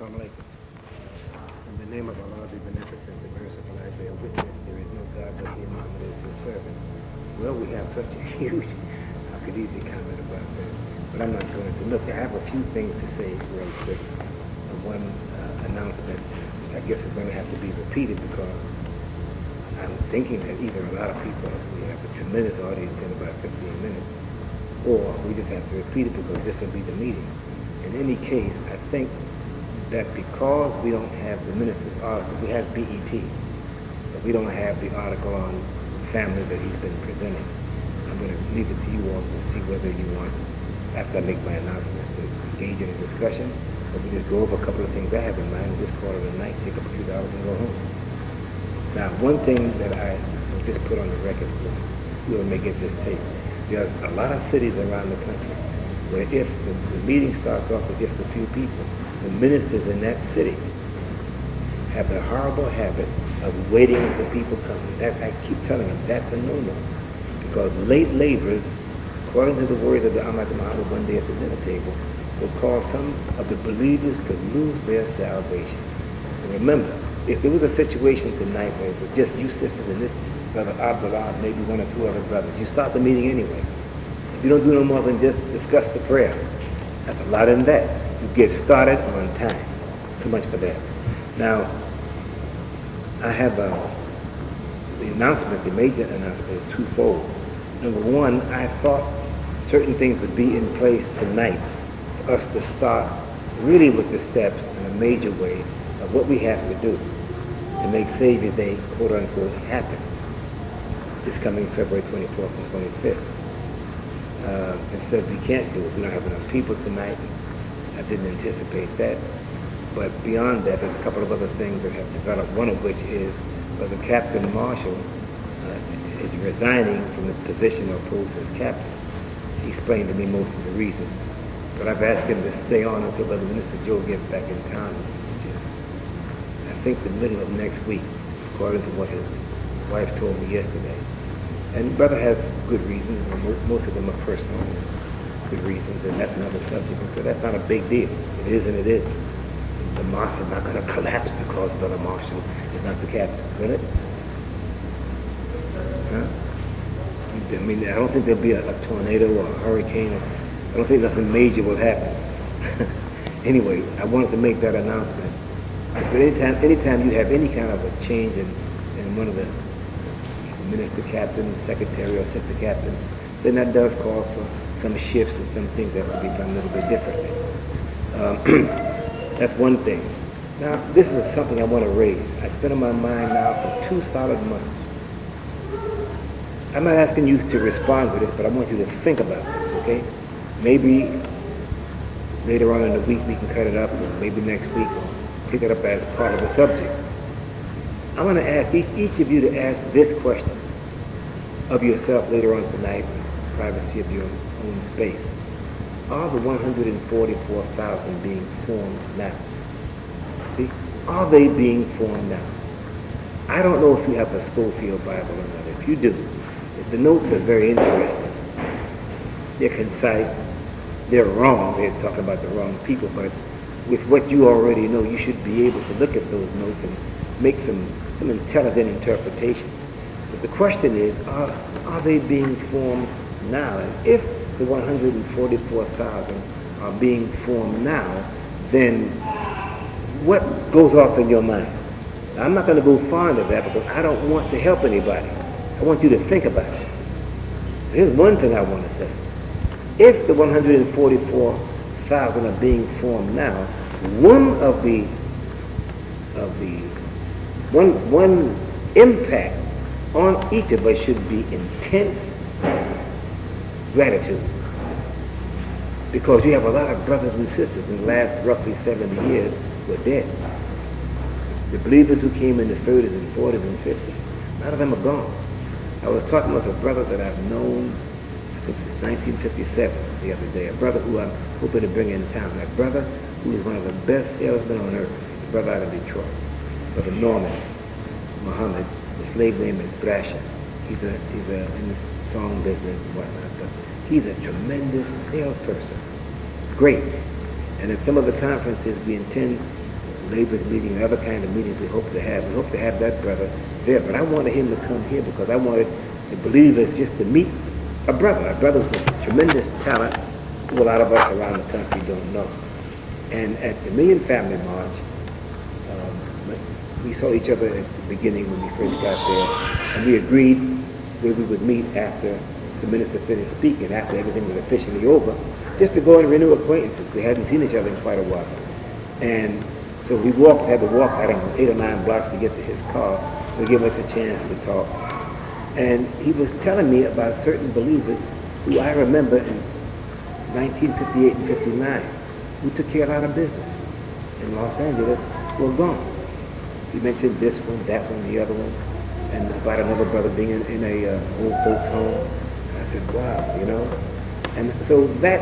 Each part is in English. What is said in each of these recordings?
Alaikum. In the name of Allah, the Beneficent, the Merciful, I bear witness there is no God but He, Muhammad is His servant. Well, we have such a huge, I could easily comment about that, but I'm not going to. Look, I have a few things to say real quick. One announcement, I guess, is going to have to be repeated because I'm thinking that either a lot of people, we have a tremendous audience in about 15 minutes, or we just have to repeat it because this will be the meeting. In any case, I think that because we don't have the minister's article, we have BET, but we don't have the article on family that he's been presenting. I'm going to leave it to you all to see whether you want, after I make my announcement, to engage in a discussion, or we just go over a couple of things I have in mind, just call it a night, take up a few dollars and go home. Now, one thing that I will just put on the record, we'll make it this tape. There's a lot of cities around the country where if the meeting starts off with just a few people, the ministers in that city have the horrible habit of waiting until people come. I keep telling them, that's a no-no. Because late laborers, according to the words of the Ahmad Muhammad one day at the dinner table, will cause some of the believers to lose their salvation. And remember, if there was a situation tonight where it was just you sisters and this brother Abdullah, maybe one or two other brothers, you start the meeting anyway. If you don't do no more than just discuss the prayer, that's a lot in that. You get started on time. So much for that. Now, I have the announcement, the major announcement is twofold. Number one, I thought certain things would be in place tonight for us to start really with the steps in a major way of what we have to do to make Savior Day, quote unquote, happen this coming February 24th and 25th. Instead, we can't do it. We don't have enough people tonight. I didn't anticipate that. But beyond that, there's a couple of other things that have developed, one of which is the Captain Marshal is resigning from his position or post as captain. He explained to me most of the reasons. But I've asked him to stay on until Brother Minister Joe gets back in town, which is, I think, the middle of next week, according to what his wife told me yesterday. And Brother has good reasons, and most of them are personal good reasons, and that's another subject. So that's not a big deal. It is and it isn't. The mosque is not going to collapse because Brother Marshall is not the captain, will it? Huh? I mean, I don't think there'll be a tornado or a hurricane. I don't think nothing major will happen. Anyway, I wanted to make that announcement. But anytime you have any kind of a change in one of the minister captain, secretary, or assistant captain, then that does call for some shifts and some things that will be done a little bit differently. That's one thing. Now, this is something I want to raise. It's been on my mind now for 2 solid months. I'm not asking you to respond to this, but I want you to think about this, okay? Maybe later on in the week we can cut it up, or maybe next week pick it up as part of the subject. I'm going to ask each of you to ask this question of yourself later on tonight in the privacy of your own space. Are the 144,000 being formed now? See? Are they being formed now? I don't know if you have a Schofield Bible or not. If you do, the notes are very interesting. They're concise. They're wrong. They're talking about the wrong people. But with what you already know, you should be able to look at those notes and make some intelligent interpretation. But the question is, are they being formed now? And if the 144,000 are being formed now, then what goes off in your mind? Now, I'm not going to go far into that because I don't want to help anybody. I want you to think about it. Here's one thing I want to say. If the 144,000 are being formed now, one impact on each of us should be intense gratitude. Because you have a lot of brothers and sisters in the last roughly 70 years who are dead. The believers who came in the 30s and 40s and 50s, a lot of them are gone. I was talking with a brother that I've known since 1957 the other day, a brother who I'm hoping to bring in town, a brother who is one of the best salesmen on earth, a brother out of Detroit, Brother Norman Muhammad. His slave name is Thrasher. He's in the song business and whatnot, but he's a tremendous salesperson. Great. And at some of the conferences we intend Labor's meeting and other kind of meetings we hope to have. We hope to have that brother there, but I wanted him to come here because I wanted the believers just to meet a brother with tremendous talent who a lot of us around the country don't know. And at the Million Family March, we saw each other at the beginning when we first got there, and we agreed where we would meet after the minister finished speaking, after everything was officially over, just to go and renew acquaintances. We hadn't seen each other in quite a while. And so we had to walk, I don't know, 8 or 9 blocks to get to his car to give us a chance to talk. And he was telling me about certain believers who I remember in 1958 and 59 who took care of a lot of business in Los Angeles were gone. He mentioned this one, that one, the other one, and about another brother being in a old folks home. And I said, wow, you know. And so that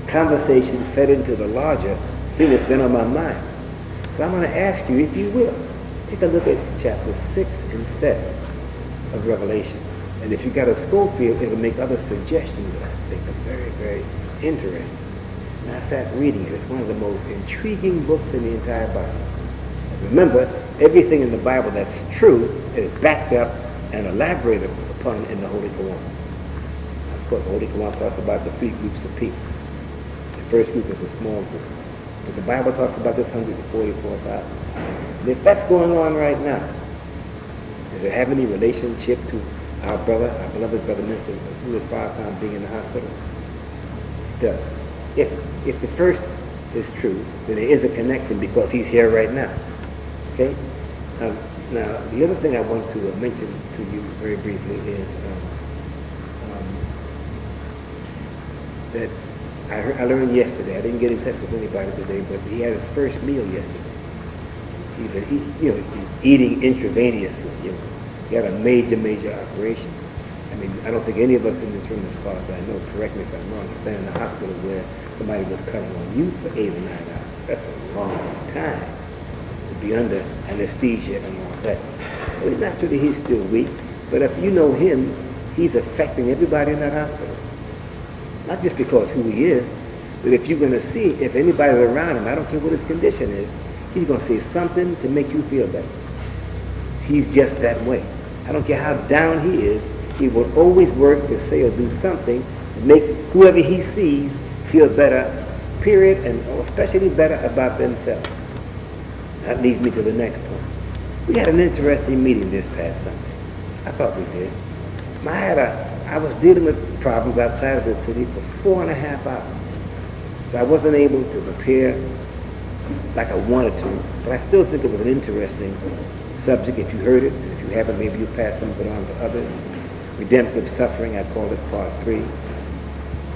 conversation fed into the larger thing that's been on my mind. So I'm going to ask you, if you will, take a look at chapter 6 and 7 of Revelation. And if you got a Schofield, it'll make other suggestions that I think are very, very interesting. And I sat reading it. It's one of the most intriguing books in the entire Bible. Remember, everything in the Bible that's true is backed up and elaborated upon in the Holy Quran. Of course, the Holy Quran talks about the 3 groups of people. The first group is a small group. But the Bible talks about this 144,000. And if that's going on right now, does it have any relationship to our beloved brother minister, who is far from being in the hospital? It does. If the first is true, then there is a connection because he's here right now. Okay? Now, the other thing I want to mention to you very briefly is that I learned yesterday. I didn't get in touch with anybody today, but he had his first meal yesterday. He's eating intravenously. He had a major operation. I mean, I don't think any of us in this room, as far as I know, correct me if I'm wrong, have been in a hospital where somebody was cutting on you for 8 or 9 hours. That's a long time to be under anesthesia and all that. Well, it's not true that he's still weak, but if you know him, he's affecting everybody in that hospital. Not just because who he is, but if you're going to see, if anybody's around him, I don't care what his condition is, he's going to say something to make you feel better. He's just that way. I don't care how down he is, he will always work to say or do something to make whoever he sees feel better, period, and especially better about themselves. That leads me to the next point. We had an interesting meeting this past Sunday. I thought we did. I was dealing with problems outside of the city for 4.5 hours. So I wasn't able to prepare like I wanted to, but I still think it was an interesting subject. If you heard it, if you haven't, maybe you pass some of it on to others. Redemptive suffering, I called it part 3.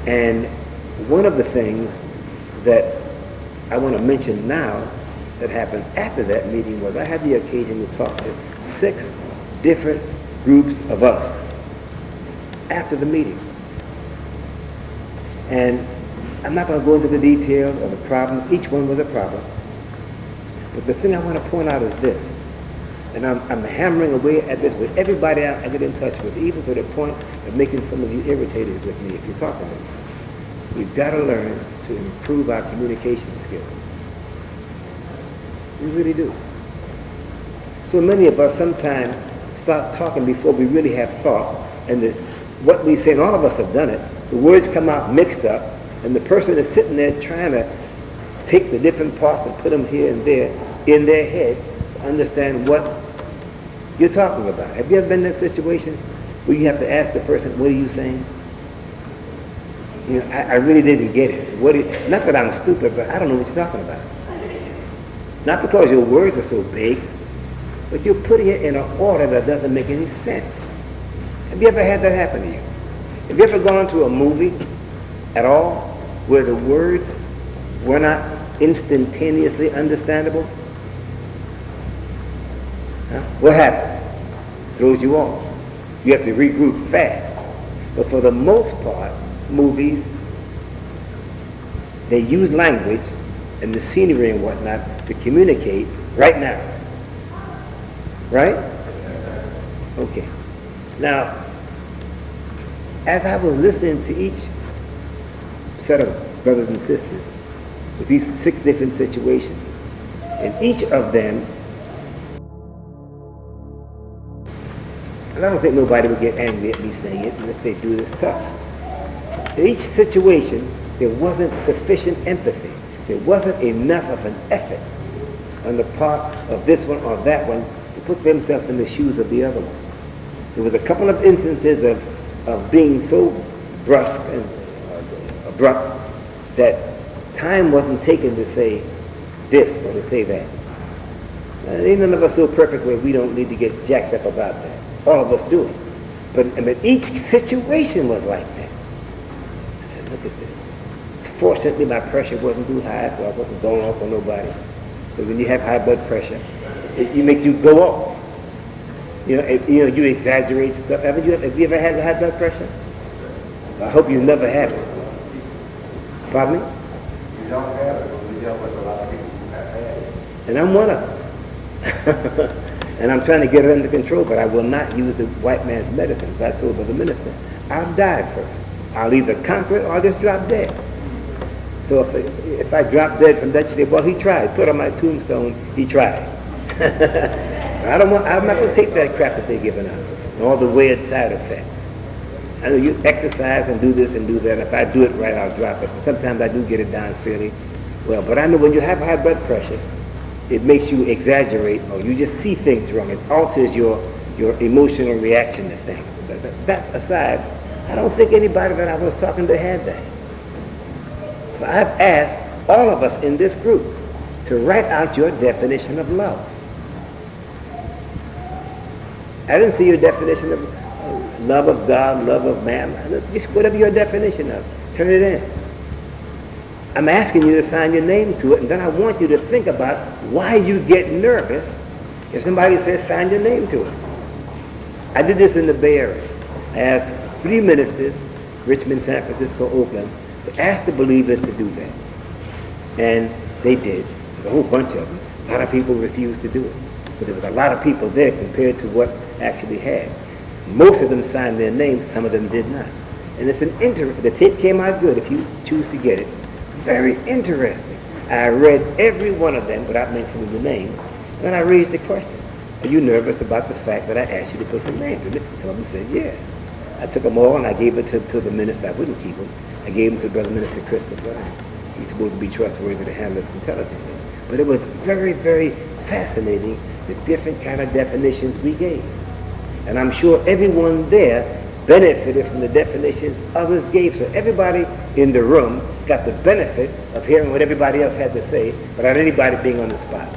And one of the things that I want to mention now that happened after that meeting was I had the occasion to talk to 6 different groups of us after the meeting. And I'm not going to go into the details of the problems. Each one was a problem. But the thing I want to point out is this. And I'm hammering away at this with everybody I get in touch with, even to the point of making some of you irritated with me if you talk to me. We've got to learn to improve our communication skills. We really do. So many of us sometimes start talking before we really have thought, and what we say, and all of us have done it, the words come out mixed up, and the person is sitting there trying to take the different parts and put them here and there in their head to understand what you're talking about. Have you ever been in that situation where you have to ask the person, what are you saying? You know, I really didn't get it. Not that I'm stupid, but I don't know what you're talking about. Not because your words are so big, but you're putting it in an order that doesn't make any sense. Have you ever had that happen to you? Have you ever gone to a movie at all where the words were not instantaneously understandable? Huh? What happens? Throws you off. You have to regroup fast. But for the most part, movies, they use language and the scenery and whatnot to communicate right now. Right? Okay. Now, as I was listening to each set of brothers and sisters with these 6 different situations, And each of them, and I don't think nobody would get angry at me saying it unless they do this tough. In each situation, there wasn't sufficient empathy. There wasn't enough of an effort on the part of this one or that one to put themselves in the shoes of the other one. There was a couple of instances of being so brusque and abrupt that time wasn't taken to say this or to say that. Ain't none of us so perfect where we don't need to get jacked up about that. All of us do it. But each situation was like that. I said, look at this. Fortunately, my pressure wasn't too high, so I wasn't going off on nobody. So when you have high blood pressure, it makes you go off. You exaggerate stuff. Have you ever had high blood pressure? I hope you never had it. Pardon me? You don't have it, but we dealt with a lot of people who have had it. And I'm one of them. And I'm trying to get it under control, but I will not use the white man's medicines. I told the minister, I'll die first. I'll either conquer it or I'll just drop dead. So if I drop dead from that, you say, well, he tried. Put on my tombstone, he tried. I'm not going to take that crap that they're giving out, and all the weird side effects. I know you exercise and do this and do that, and if I do it right, I'll drop it. Sometimes I do get it down fairly well, but I know when you have high blood pressure, it makes you exaggerate, or you just see things wrong. It alters your emotional reaction to things. But that aside, I don't think anybody that I was talking to had that. So I've asked all of us in this group to write out your definition of love. I didn't see your definition of love of God, love of man. Just whatever your definition of, turn it in. I'm asking you to sign your name to it, and then I want you to think about why you get nervous if somebody says sign your name to it. I did this in the Bay Area. I asked 3 ministers, Richmond, San Francisco, Oakland, to ask the believers to do that. And they did. A whole bunch of them. A lot of people refused to do it. But there was a lot of people there compared to what actually had. Most of them signed their names, some of them did not. And it's the tape came out good if you choose to get it. Very interesting. I read every one of them without mentioning the name, and I raised the question, are you nervous about the fact that I asked you to put some names in it? Some of them said, yeah. I took them all and I gave it to the minister. I wouldn't keep them. I gave them to Brother Minister Christopher. He's supposed to be trustworthy to handle it intelligently. But it was very, very fascinating, the different kind of definitions we gave. And I'm sure everyone there benefited from the definitions others gave. So everybody in the room got the benefit of hearing what everybody else had to say without anybody being on the spot.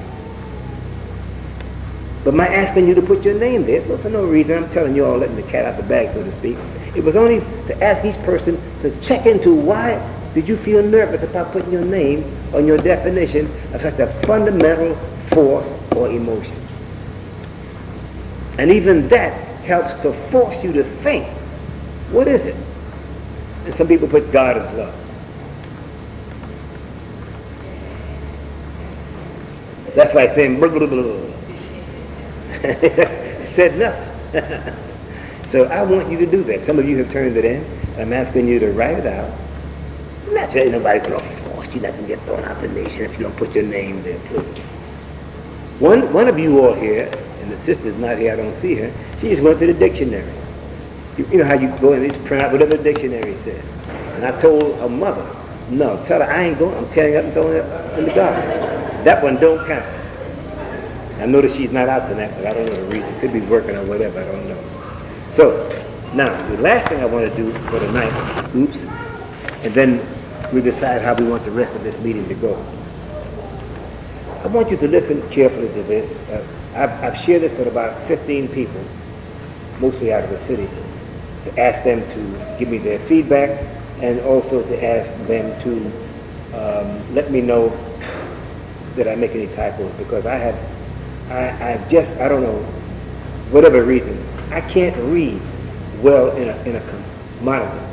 But my asking you to put your name there was for no reason. I'm telling you all, letting the cat out the bag, so to speak. It was only to ask each person to check into why did you feel nervous about putting your name on your definition of such a fundamental force or emotion. And even that helps to force you to think, what is it? And some people put God as love. That's like saying blah, blah, blah, blah. Said nothing. So I want you to do that. Some of you have turned it in. I'm asking you to write it out. I'm not saying nobody's going to force you not to get thrown out the nation if you don't put your name there, please. One of you all here, and the sister's not here, I don't see her, she just went to the dictionary. You know how you go and just print out whatever the dictionary says. And I told her mother, no, tell her I ain't going, I'm tearing up and throwing it in the garbage. That one don't count. I notice she's not out tonight, but I don't know the reason. Could be working or whatever, I don't know. So, now, the last thing I want to do for tonight, and then we decide how we want the rest of this meeting to go. I want you to listen carefully to this. I've shared this with about 15 people, mostly out of the city, to ask them to give me their feedback and also to ask them to let me know that I make any typos, because I don't know, whatever reason, I can't read well in a monitor.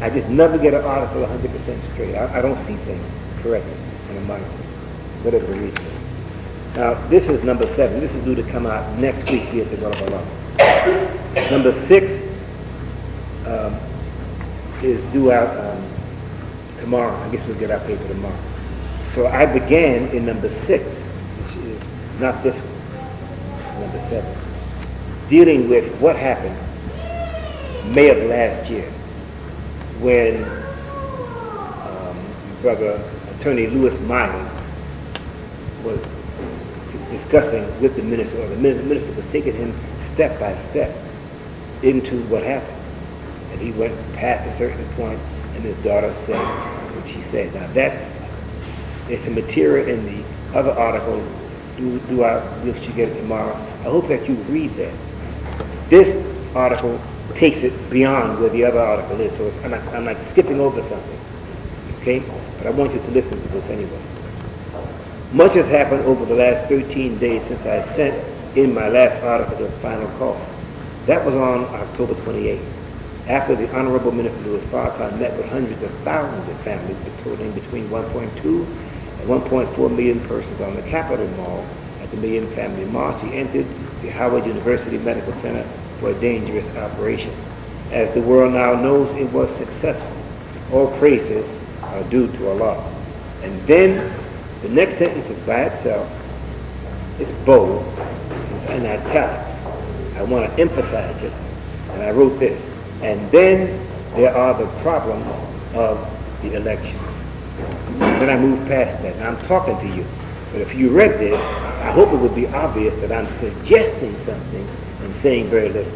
I just never get an article 100% straight. I don't see things correctly in a monitor, whatever the reason. Now, this is number 7. This is due to come out next week here to Develop Along. Number 6 is due out tomorrow. I guess we'll get our paper tomorrow. So I began in number 6 not this one, number 7, dealing with what happened May of last year when Brother Attorney Lewis Myers was discussing with the minister, or the minister was taking him step by step into what happened. And he went past a certain point, and his daughter said what she said. Now that is some material in the other article. Will she get it tomorrow? I hope that you read that. This article takes it beyond where the other article is, so I'm like skipping over something. Okay? But I want you to listen to this anyway. Much has happened over the last 13 days since I sent in my last article to Final Call. That was on October 28th. After the Honorable Minister Louis Farrakhan met with hundreds of thousands of families, totaling between 1.2 and 1.4 million persons on the Capitol Mall at the Million Family March, he entered the Howard University Medical Center for a dangerous operation. As the world now knows, it was successful. All praises are due to Allah. And then the next sentence is by itself. It's bold. It's in italics. I want to emphasize it. And I wrote this. And then there are the problems of the election. Then I move past that. Now I'm talking to you. But if you read this, I hope it would be obvious that I'm suggesting something and saying very little.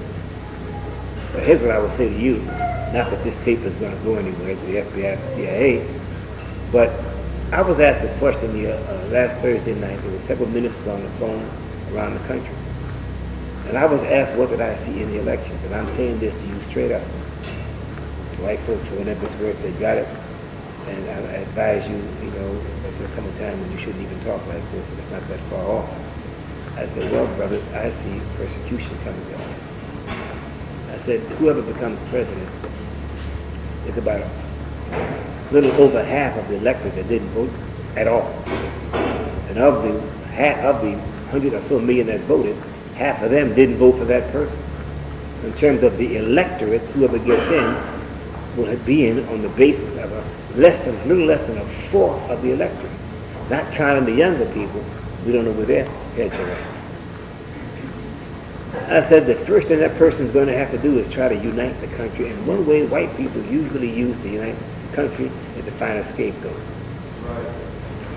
But here's what I will say to you. Not that this tape is going to go anywhere to the FBI, the CIA, but I was asked a question last Thursday night. There were several ministers on the phone around the country. And I was asked what did I see in the elections. And I'm saying this to you straight up. White folks who whenever this word, they got it. And I advise you, that there'll come a time when you shouldn't even talk like this. It's not that far off. I said, well, brothers, I see persecution coming down. I said, whoever becomes president is about a little over half of the electorate that didn't vote at all. And of the 100 or so million that voted, half of them didn't vote for that person. In terms of the electorate, whoever gets in will be in on the basis of a little less than a fourth of the electorate. Not counting the younger people, we don't know where their heads are at. I said the first thing that person's going to have to do is try to unite the country. And one way white people usually use to unite the country is to find a scapegoat. Right.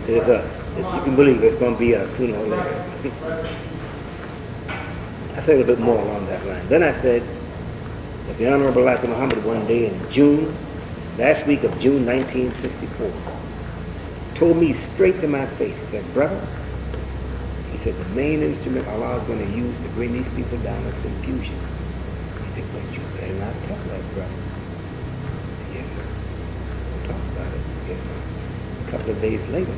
It's us. If you can believe it, it's going to be us sooner or later. I said a bit more along that line. Then I said that the Honorable Elijah Muhammad one day in last week of June 1964, told me straight to my face, he said, brother, he said, the main instrument Allah is going to use to bring these people down is confusion. He said, but you better not talk like brother. Yes, sir. We'll talk about it. Yes, sir. A couple of days later,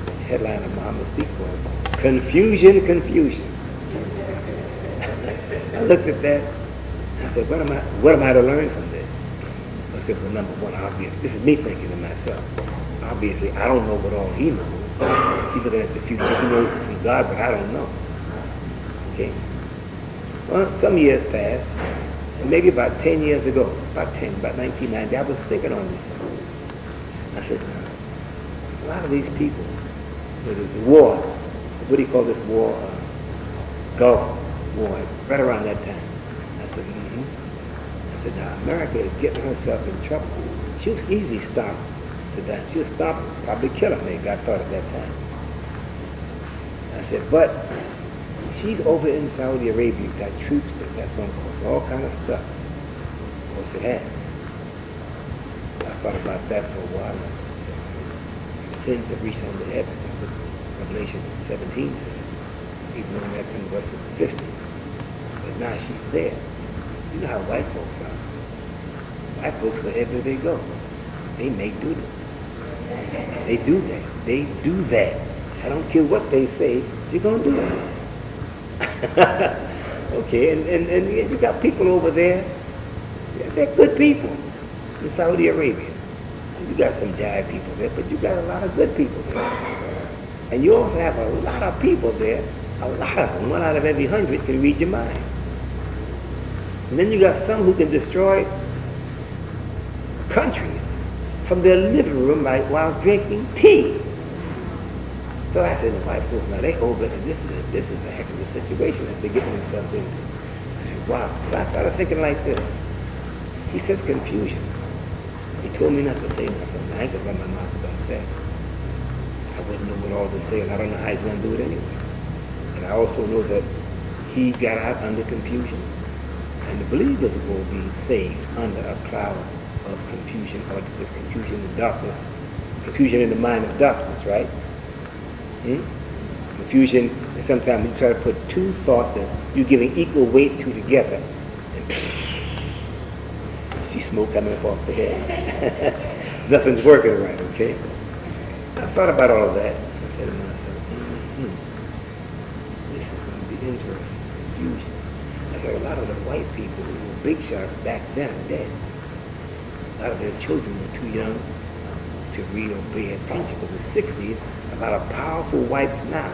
the headline of Muhammad's speech was, Confusion, Confusion. I looked at that. I said, what am I to learn from this? I said, well, number one, obviously, this is me thinking to myself. Obviously, I don't know what all he knows. He's looking at the future. He knows from God, but I don't know. Okay? Well, some years passed, and maybe about 10 years ago, about 1990, I was thinking on this. I said, a lot of these people, the war, what do you call this war? Gulf War, right around that time. I said, I said, now America is getting herself in trouble. She was easily stopped to that. She was stopped, probably kill her, they got thought at that time. I said, but she's over in Saudi Arabia, got troops that's going to cause all kind of stuff. Of course it has. I thought about that for a while. Sins have reached on the heaven. That's what Revelation 17 says. Even though that comes to us in 50. But now she's there. You know how white folks are. White folks, wherever they go, they make do that. They do that. They do that. I don't care what they say, they're going to do it. Okay, and you got people over there, they're good people in Saudi Arabia. You got some jive people there, but you got a lot of good people there. And you also have a lot of people there, a lot of them, 1 out of every 100 can read your mind. And then you got some who can destroy countries from their living room while drinking tea. So I said, the wife goes, now they old, but this is a heck of a situation that they're getting themselves into. I said, wow. So I started thinking like this. He says confusion. He told me not to say nothing. I ain't gonna run my mouth about that. I wouldn't know what all to say, and I don't know how he's gonna do it anyway. And I also know that he got out under confusion. And the believers will be saved under a cloud of confusion, or the confusion in darkness. Confusion in the mind of darkness, right? Confusion is sometimes you try to put two thoughts that you're giving equal weight to together. And see smoke coming up off the head. Nothing's working right, okay? I thought about all of that. I said to myself, this is going to be interesting. Confusion. I said, a lot of the white people who were big shots back then are dead. A lot of their children were too young to read or pay attention. But in the 60s, a lot of powerful whites now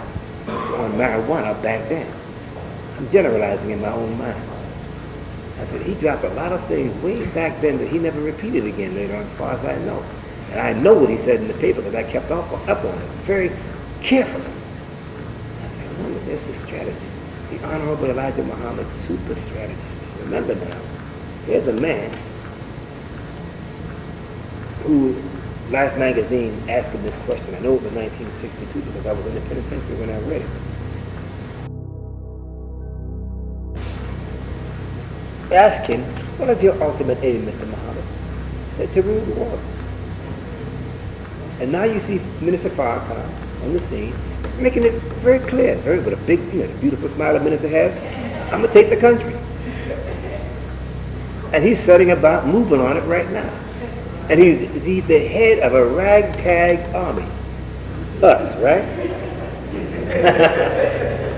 on marijuana back then. I'm generalizing in my own mind. I said, he dropped a lot of things way back then that he never repeated again later on, as far as I know. And I know what he said in the paper because I kept up on it very carefully. I said, remember, there's the strategy. The Honorable Elijah Muhammad's super strategy. Remember now, there's a man who, Life magazine asked him this question. I know it was 1962 because I was in the penitentiary when I read it. Ask him, what is your ultimate aim, Mr. Muhammad? He said, to rule the world. And now you see Minister Farrakhan on the scene, making it very clear, with a big, beautiful smile a minister has, I'm going to take the country. And he's setting about moving on it right now. And he's the head of a ragtag army. Us, right?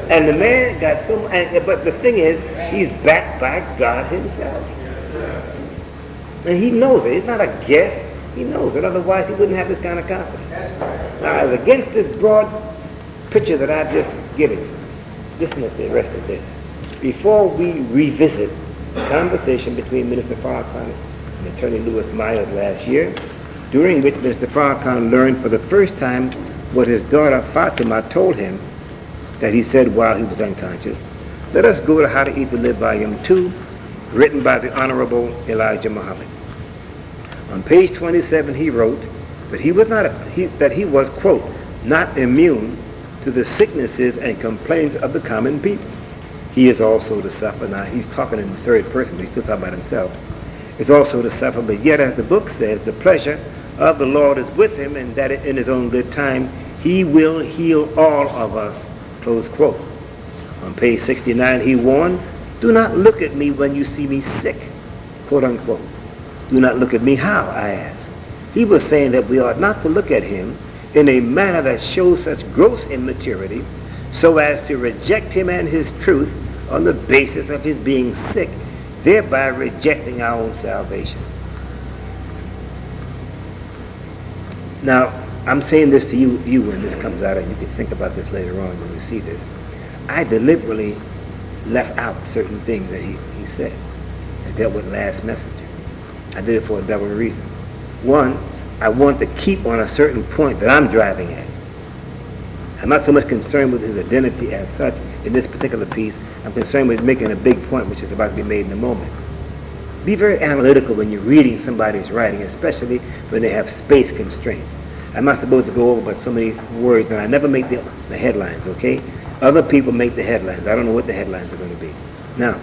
And the man got so much, but the thing is, he's backed by God himself. And he knows it. It's not a guess. He knows it. Otherwise, he wouldn't have this kind of confidence. Now, as against this broad picture that I've just given you, listen to the rest of this. Before we revisit the conversation between Minister Farrakhan and Attorney Louis Myers last year, during which Mr. Farrakhan learned for the first time what his daughter Fatima told him that he said while he was unconscious. Let us go to How to Eat to Live, Volume 2, written by the Honorable Elijah Muhammad. On page 27 he wrote that he was, quote, not immune to the sicknesses and complaints of the common people. He is also to suffer. Now he's talking in the third person, but he's still talking about himself. Is also to suffer, but yet, as the book says, the pleasure of the Lord is with him, and that in his own good time he will heal all of us, close quote. On page 69 he warned, do not look at me when you see me sick, quote unquote. Do not look at me how, I asked. He was saying that we ought not to look at him in a manner that shows such gross immaturity, so as to reject him and his truth on the basis of his being sick, thereby rejecting our own salvation. Now, I'm saying this to you when this comes out, and you can think about this later on when you see this. I deliberately left out certain things that he said that dealt with last messenger. I did it for a double reason. One, I want to keep on a certain point that I'm driving at. I'm not so much concerned with his identity as such in this particular piece. I'm concerned with making a big point which is about to be made in a moment. Be very analytical when you're reading somebody's writing, especially when they have space constraints. I'm not supposed to go over but so many words, and I never make the headlines, okay? Other people make the headlines. I don't know what the headlines are going to be. Now,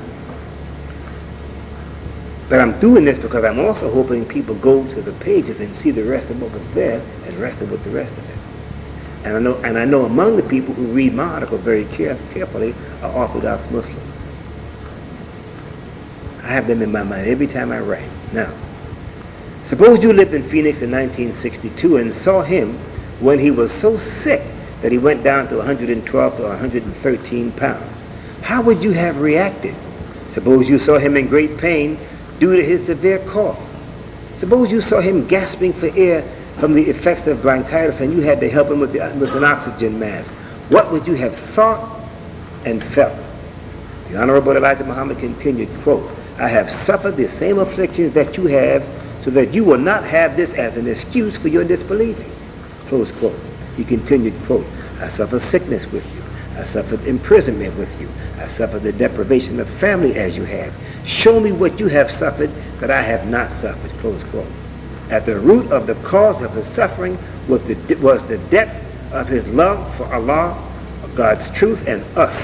but I'm doing this because I'm also hoping people go to the pages and see the rest of what was there and rest of what the rest of it. And I know among the people who read my article very carefully are Orthodox Muslims. I have them in my mind every time I write. Now, suppose you lived in Phoenix in 1962 and saw him when he was so sick that he went down to 112 to 113 pounds. How would you have reacted? Suppose you saw him in great pain due to his severe cough. Suppose you saw him gasping for air from the effects of bronchitis and you had to help him with an oxygen mask. What would you have thought and felt? The Honorable Elijah Muhammad continued, quote, I have suffered the same afflictions that you have, so that you will not have this as an excuse for your disbelieving. Close quote. He continued, quote, I suffered sickness with you. I suffered imprisonment with you. I suffered the deprivation of family as you had. Show me what you have suffered that I have not suffered, close quote. At the root of the cause of his suffering was the depth of his love for Allah, God's truth, and us,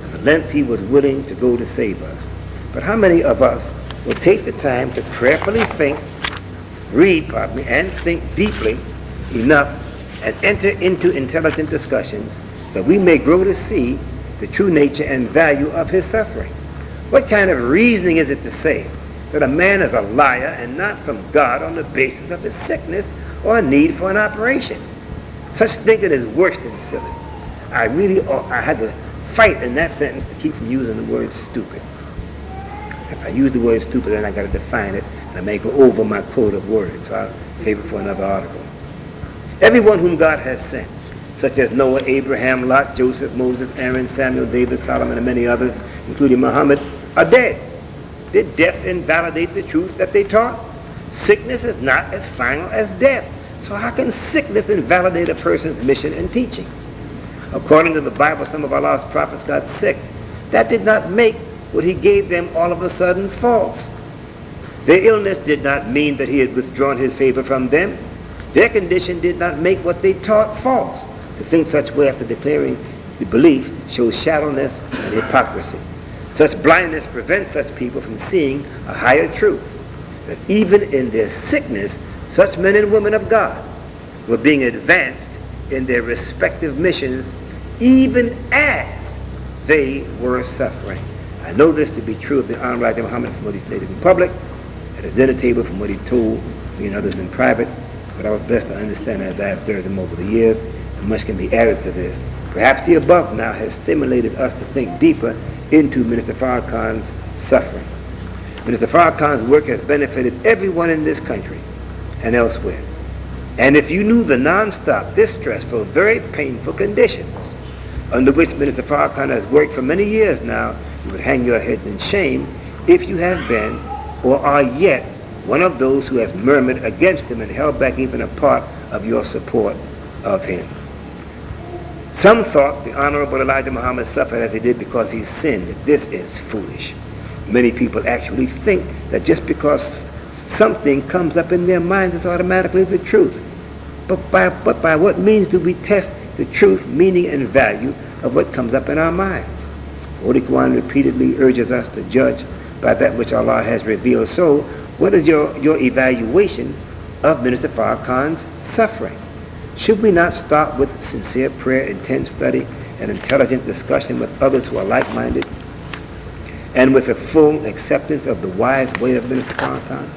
and the length he was willing to go to save us. But how many of us will take the time to prayerfully read, and think deeply enough and enter into intelligent discussions that we may grow to see the true nature and value of his suffering? What kind of reasoning is it to say that a man is a liar and not from God on the basis of his sickness or a need for an operation? Such thinking is worse than silly. I had to fight in that sentence to keep from using the word stupid. If I use the word stupid, then I got to define it, and I may go over my quote of words, so I'll save it for another article. Everyone whom God has sent, such as Noah, Abraham, Lot, Joseph, Moses, Aaron, Samuel, David, Solomon, and many others, including Muhammad, are dead. Did death invalidate the truth that they taught? Sickness is not as final as death. So how can sickness invalidate a person's mission and teaching? According to the Bible, some of Allah's prophets got sick. That did not make what he gave them all of a sudden false. Their illness did not mean that he had withdrawn his favor from them. Their condition did not make what they taught false. To think such way after declaring the belief shows shallowness and hypocrisy. Such blindness prevents such people from seeing a higher truth, that even in their sickness, such men and women of God were being advanced in their respective missions, even as they were suffering. I know this to be true of the Honorable Elijah Muhammad from what he stated in public, at his dinner table from what he told me and others in private, but I was blessed to understand as I observed him over the years, and much can be added to this. Perhaps the above now has stimulated us to think deeper into Minister Farrakhan's suffering. Minister Farrakhan's work has benefited everyone in this country and elsewhere. And if you knew the non-stop, distressful, very painful conditions under which Minister Farrakhan has worked for many years now, you would hang your heads in shame if you have been or are yet one of those who has murmured against him and held back even a part of your support of him. Some thought the Honorable Elijah Muhammad suffered as he did because he sinned. This is foolish. Many people actually think that just because something comes up in their minds, it's automatically the truth. But by what means do we test the truth, meaning, and value of what comes up in our minds? Holy Quran repeatedly urges us to judge by that which Allah has revealed. So, what is your evaluation of Minister Farrakhan's suffering? Should we not start with sincere prayer, intense study, and intelligent discussion with others who are like-minded, and with a full acceptance of the wise way of Minister Farrakhan?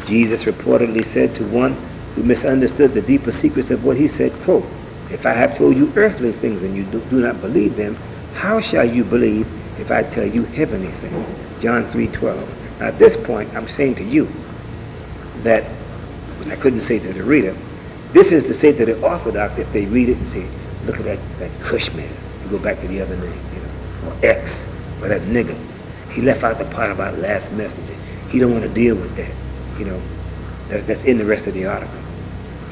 Jesus reportedly said to one who misunderstood the deeper secrets of what he said, quote, "If I have told you earthly things and you do not believe them, how shall you believe if I tell you heavenly things?" John 3:12. Now at this point, I'm saying to you that, which I couldn't say to the reader, this is to say to the Orthodox if they read it and say, look at that Cushman. You go back to the other name, or X, or that nigger. He left out the part about last messenger. He don't want to deal with that. That's in the rest of the article.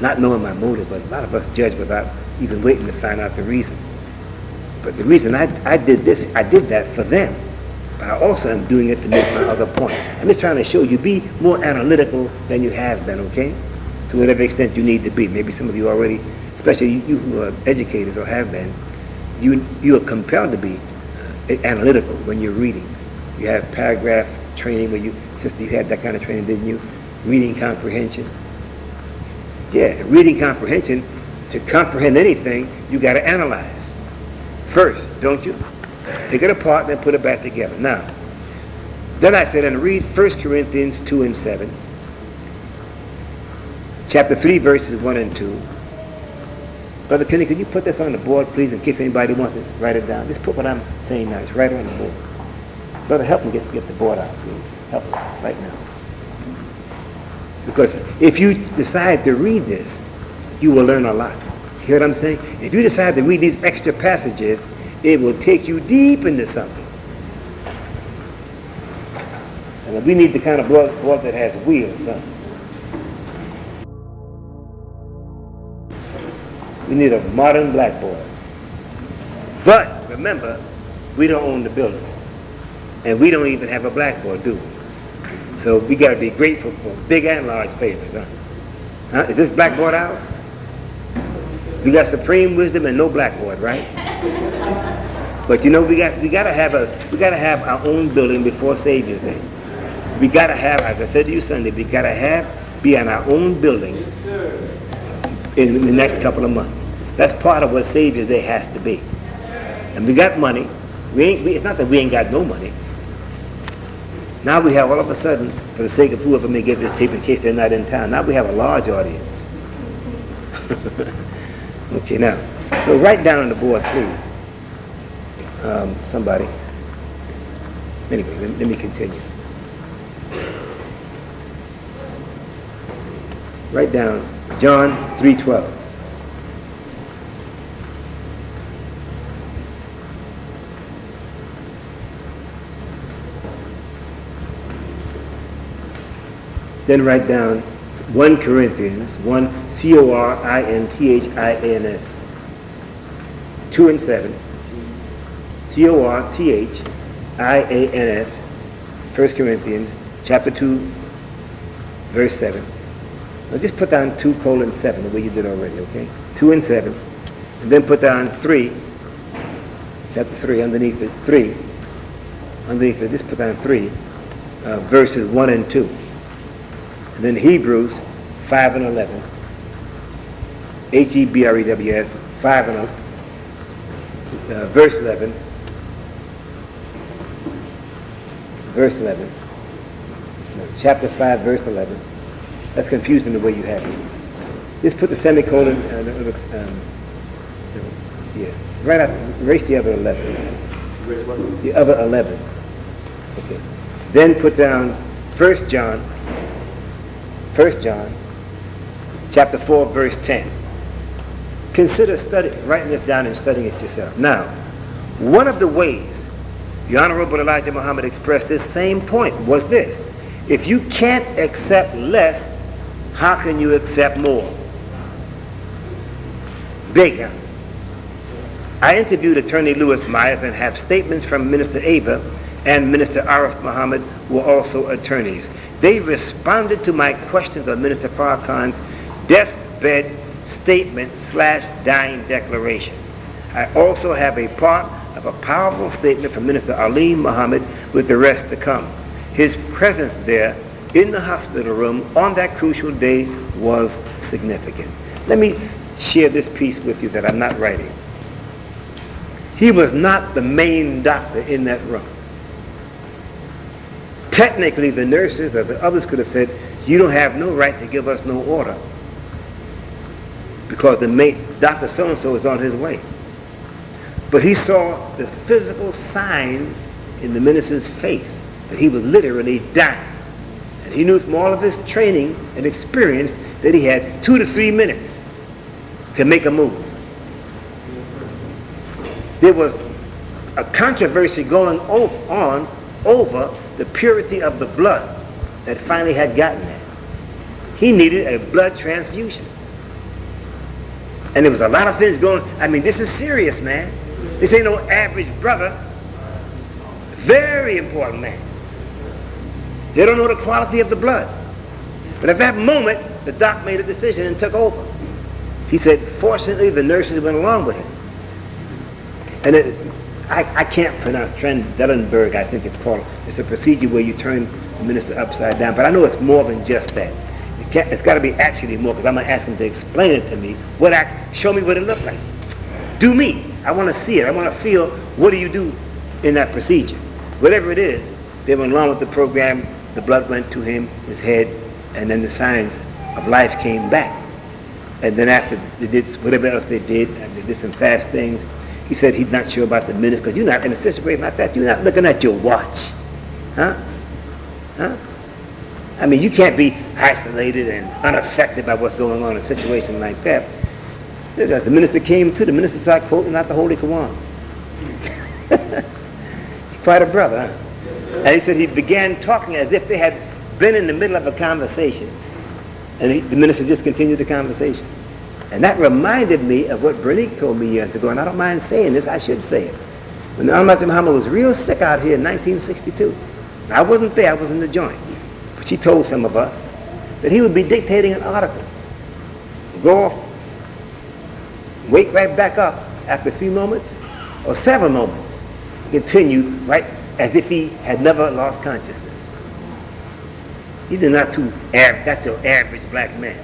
Not knowing my motive, but a lot of us judge without even waiting to find out the reason. But the reason I did this, I did that for them. But I also am doing it to make my other point. I'm just trying to show you, be more analytical than you have been, okay? To whatever extent you need to be. Maybe some of you already, especially you who are educated or have been, you are compelled to be analytical when you're reading. You have paragraph training where you had that kind of training, didn't you? Reading comprehension. Yeah, reading comprehension, to comprehend anything, you got to analyze first, don't you? Take it apart and then put it back together. Now, then I said, and read 1 Corinthians 2 and 7, chapter 3, verses 1 and 2. Brother Kenny, could you put this on the board, please, in case anybody wants to write it down? Just put what I'm saying now. It's right on the board. Brother, help me get the board out, please. Help us right now. Because if you decide to read this, you will learn a lot. You hear what I'm saying? If you decide to read these extra passages, it will take you deep into something. And we need the kind of board that has wheels, huh? We need a modern blackboard. But remember, we don't own the building. And we don't even have a blackboard, do we? So we got to be grateful for big and large favors, huh? Is this blackboard ours? We got supreme wisdom and no blackboard, right? But you know, we got to have our own building before Savior's Day. We got to have, as I said to you Sunday, we got to be on our own building in the next couple of months. That's part of what Savior's Day has to be. And we got money. It's not that we ain't got no money. Now we have all of a sudden, for the sake of whoever may get this tape in case they're not in town, now we have a large audience. Okay, now, so write down on the board, please. Somebody. Anyway, let me continue. Write down John 3:12. Then write down 1 Corinthians, 1 Corinthians, 2 and 7. Corthians, 1 Corinthians, chapter 2, verse 7. Now just put down 2:7, the way you did already, okay? 2 and 7. And then put down 3, chapter 3, underneath it, 3. Underneath it, just put down 3, verses 1 and 2. And then Hebrews 5 and 11. Hebrews 5 and 11. Verse 11. Verse 11. No, chapter 5, verse 11. That's confusing the way you have it. Just put the semicolon, right after, erase the other 11. The other 11. Okay. Then put down 1 John, chapter 4, verse 10. Consider writing this down and studying it yourself. Now, one of the ways the Honorable Elijah Muhammad expressed this same point was this: if you can't accept less, how can you accept more? Big, huh? I interviewed Attorney Louis Myers and have statements from Minister Ava and Minister Arif Muhammad, who are also attorneys. They responded to my questions on Minister Farrakhan's deathbed statement/dying declaration. I also have a part of a powerful statement from Minister Alaikuum Muhammad with the rest to come. His presence there in the hospital room on that crucial day was significant. Let me share this piece with you that I'm not writing. He was not the main doctor in that room. Technically, the nurses or the others could have said, you don't have no right to give us no order, because the main Dr. So-and-so is on his way. But he saw the physical signs in the minister's face that he was literally dying. And he knew from all of his training and experience that he had 2 to 3 minutes to make a move. There was a controversy going on over the purity of the blood that finally had gotten there. He needed a blood transfusion. And there was a lot of things going. I mean, this is serious, man. This ain't no average brother. Very important man. They don't know the quality of the blood. But at that moment, the doc made a decision and took over. He said, fortunately, the nurses went along with it. And I can't pronounce Trendelenburg, I think it's called. It's a procedure where you turn the minister upside down. But I know it's more than just that. It's got to be actually more, because I'm going to ask him to explain it to me. Show me what it looked like. Do me. I want to see it. I want to feel, what do you do in that procedure? Whatever it is, they went along with the program. The blood went to him, his head, and then the signs of life came back. And then after they did whatever else they did, and they did some fast things, he said he's not sure about the minutes, because you're not in a situation like that. You're not looking at your watch. Huh? I mean, you can't be isolated and unaffected by what's going on in a situation like that. The minister came to, the minister started quoting out the Holy Quran. Quite a brother, huh? And he said he began talking as if they had been in the middle of a conversation. And the minister just continued the conversation. And that reminded me of what Bernice told me years ago, and I don't mind saying this, I should say it. When Almighty Muhammad was real sick out here in 1962, I wasn't there, I was in the joint. But she told some of us that he would be dictating an article, go off, wake right back up after a few moments or several moments, continue right as if he had never lost consciousness. He's not that's your average black man.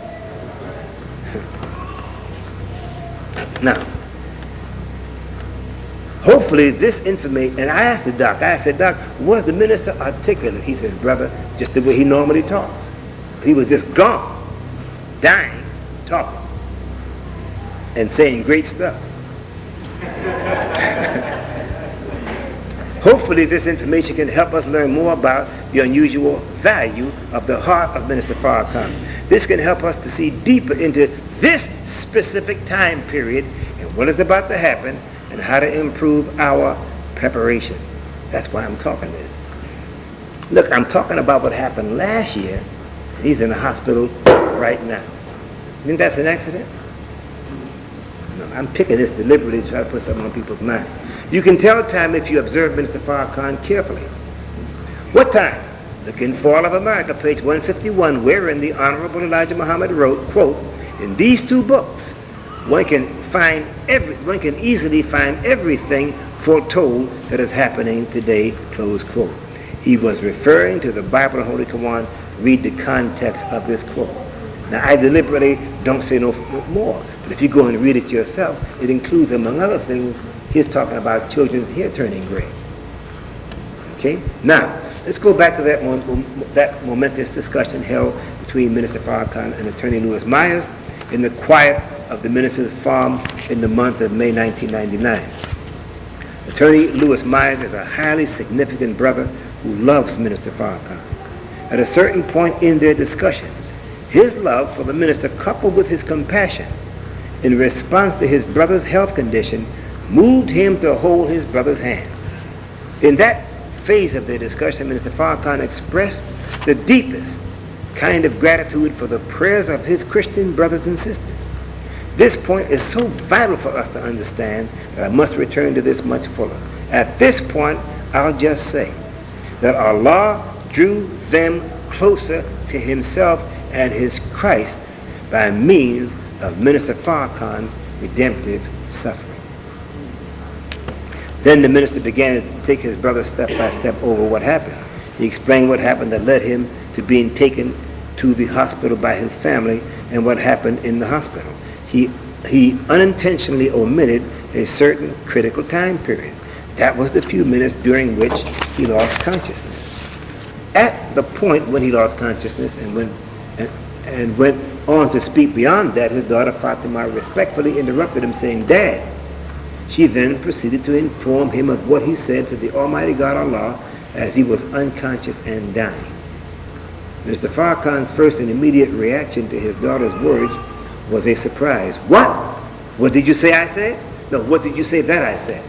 Now, hopefully this information, and I asked the doc, I said, Doc, was the minister articulate? He said, brother, just the way he normally talks. He was just gone, dying, talking, and saying great stuff. Hopefully this information can help us learn more about the unusual value of the heart of Minister Farrakhan. This can help us to see deeper into this specific time period and what is about to happen and how to improve our preparation. That's why I'm talking this. Look, I'm talking about what happened last year. He's in the hospital right now. You think that's an accident? No, I'm picking this deliberately to try to put something on people's mind. You can tell time if you observe Minister Farrakhan carefully. What time? Look in Fall of America, page 151, wherein the Honorable Elijah Muhammad wrote, quote, in these two books, one can easily find everything foretold that is happening today, close quote. He was referring to the Bible and Holy Quran. Read the context of this quote. Now, I deliberately don't say no more, but if you go and read it yourself, it includes, among other things, he's talking about children's hair turning gray. Okay? Now, let's go back to that momentous discussion held between Minister Farrakhan and Attorney Louis Myers in the quiet of the minister's farm in the month of May 1999. Attorney Louis Myers is a highly significant brother who loves Minister Farrakhan. At a certain point in their discussions, his love for the minister coupled with his compassion in response to his brother's health condition moved him to hold his brother's hand. In that phase of their discussion, Minister Farrakhan expressed the deepest kind of gratitude for the prayers of his Christian brothers and sisters. This point is so vital for us to understand that I must return to this much fuller. At this point, I'll just say that Allah drew them closer to himself and his Christ by means of Minister Farrakhan's redemptive suffering. Then the minister began to take his brother step by step over what happened. He explained what happened that led him to being taken to the hospital by his family and what happened in the hospital. He unintentionally omitted a certain critical time period. That was the few minutes during which he lost consciousness. At the point when he lost consciousness and went on to speak beyond that, his daughter Fatima respectfully interrupted him, saying, Dad. She then proceeded to inform him of what he said to the Almighty God Allah as he was unconscious and dying. Mr. Farrakhan's first and immediate reaction to his daughter's words was a surprise. What? What did you say I said? No, what did you say that I said?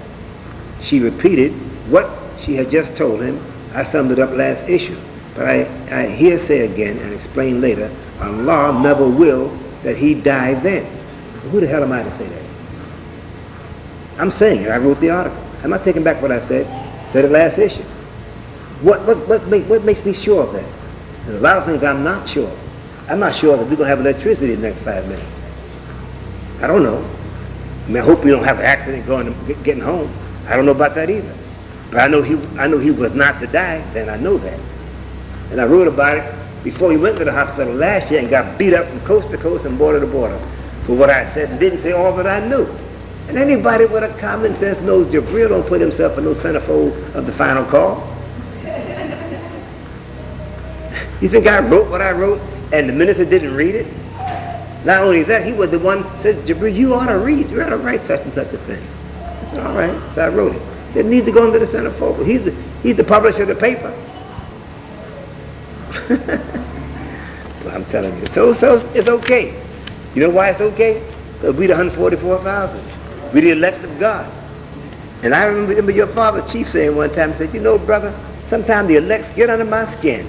She repeated what she had just told him. I summed it up last issue, but I here say again and explain later, Allah never will that he die then. Who the hell am I to say that? I'm saying it. I wrote the article. I'm not taking back what I said. Said it last issue. What makes me sure of that? There's a lot of things I'm not sure of. I'm not sure that we're going to have electricity in the next 5 minutes. I don't know. I mean, I hope we don't have an accident getting home. I don't know about that either. But I know he was not to die, then I know that. And I wrote about it before he went to the hospital last year and got beat up from coast to coast and border to border for what I said and didn't say all that I knew. And anybody with a common sense knows Jabril don't put himself in no centerfold of the final call. You think I wrote what I wrote and the minister didn't read it? Not only that, he was the one who said, Jabril, you ought to read. You ought to write such and such a thing. I said, all right. So I wrote it. He said, it needs to go into the centerfold. He's the publisher of the paper. Well, I'm telling you. So it's okay. You know why it's okay? Because we the 144,000. We the elect of God. And I remember your father, Chief, saying one time, he said, you know, brother, sometimes the elects get under my skin.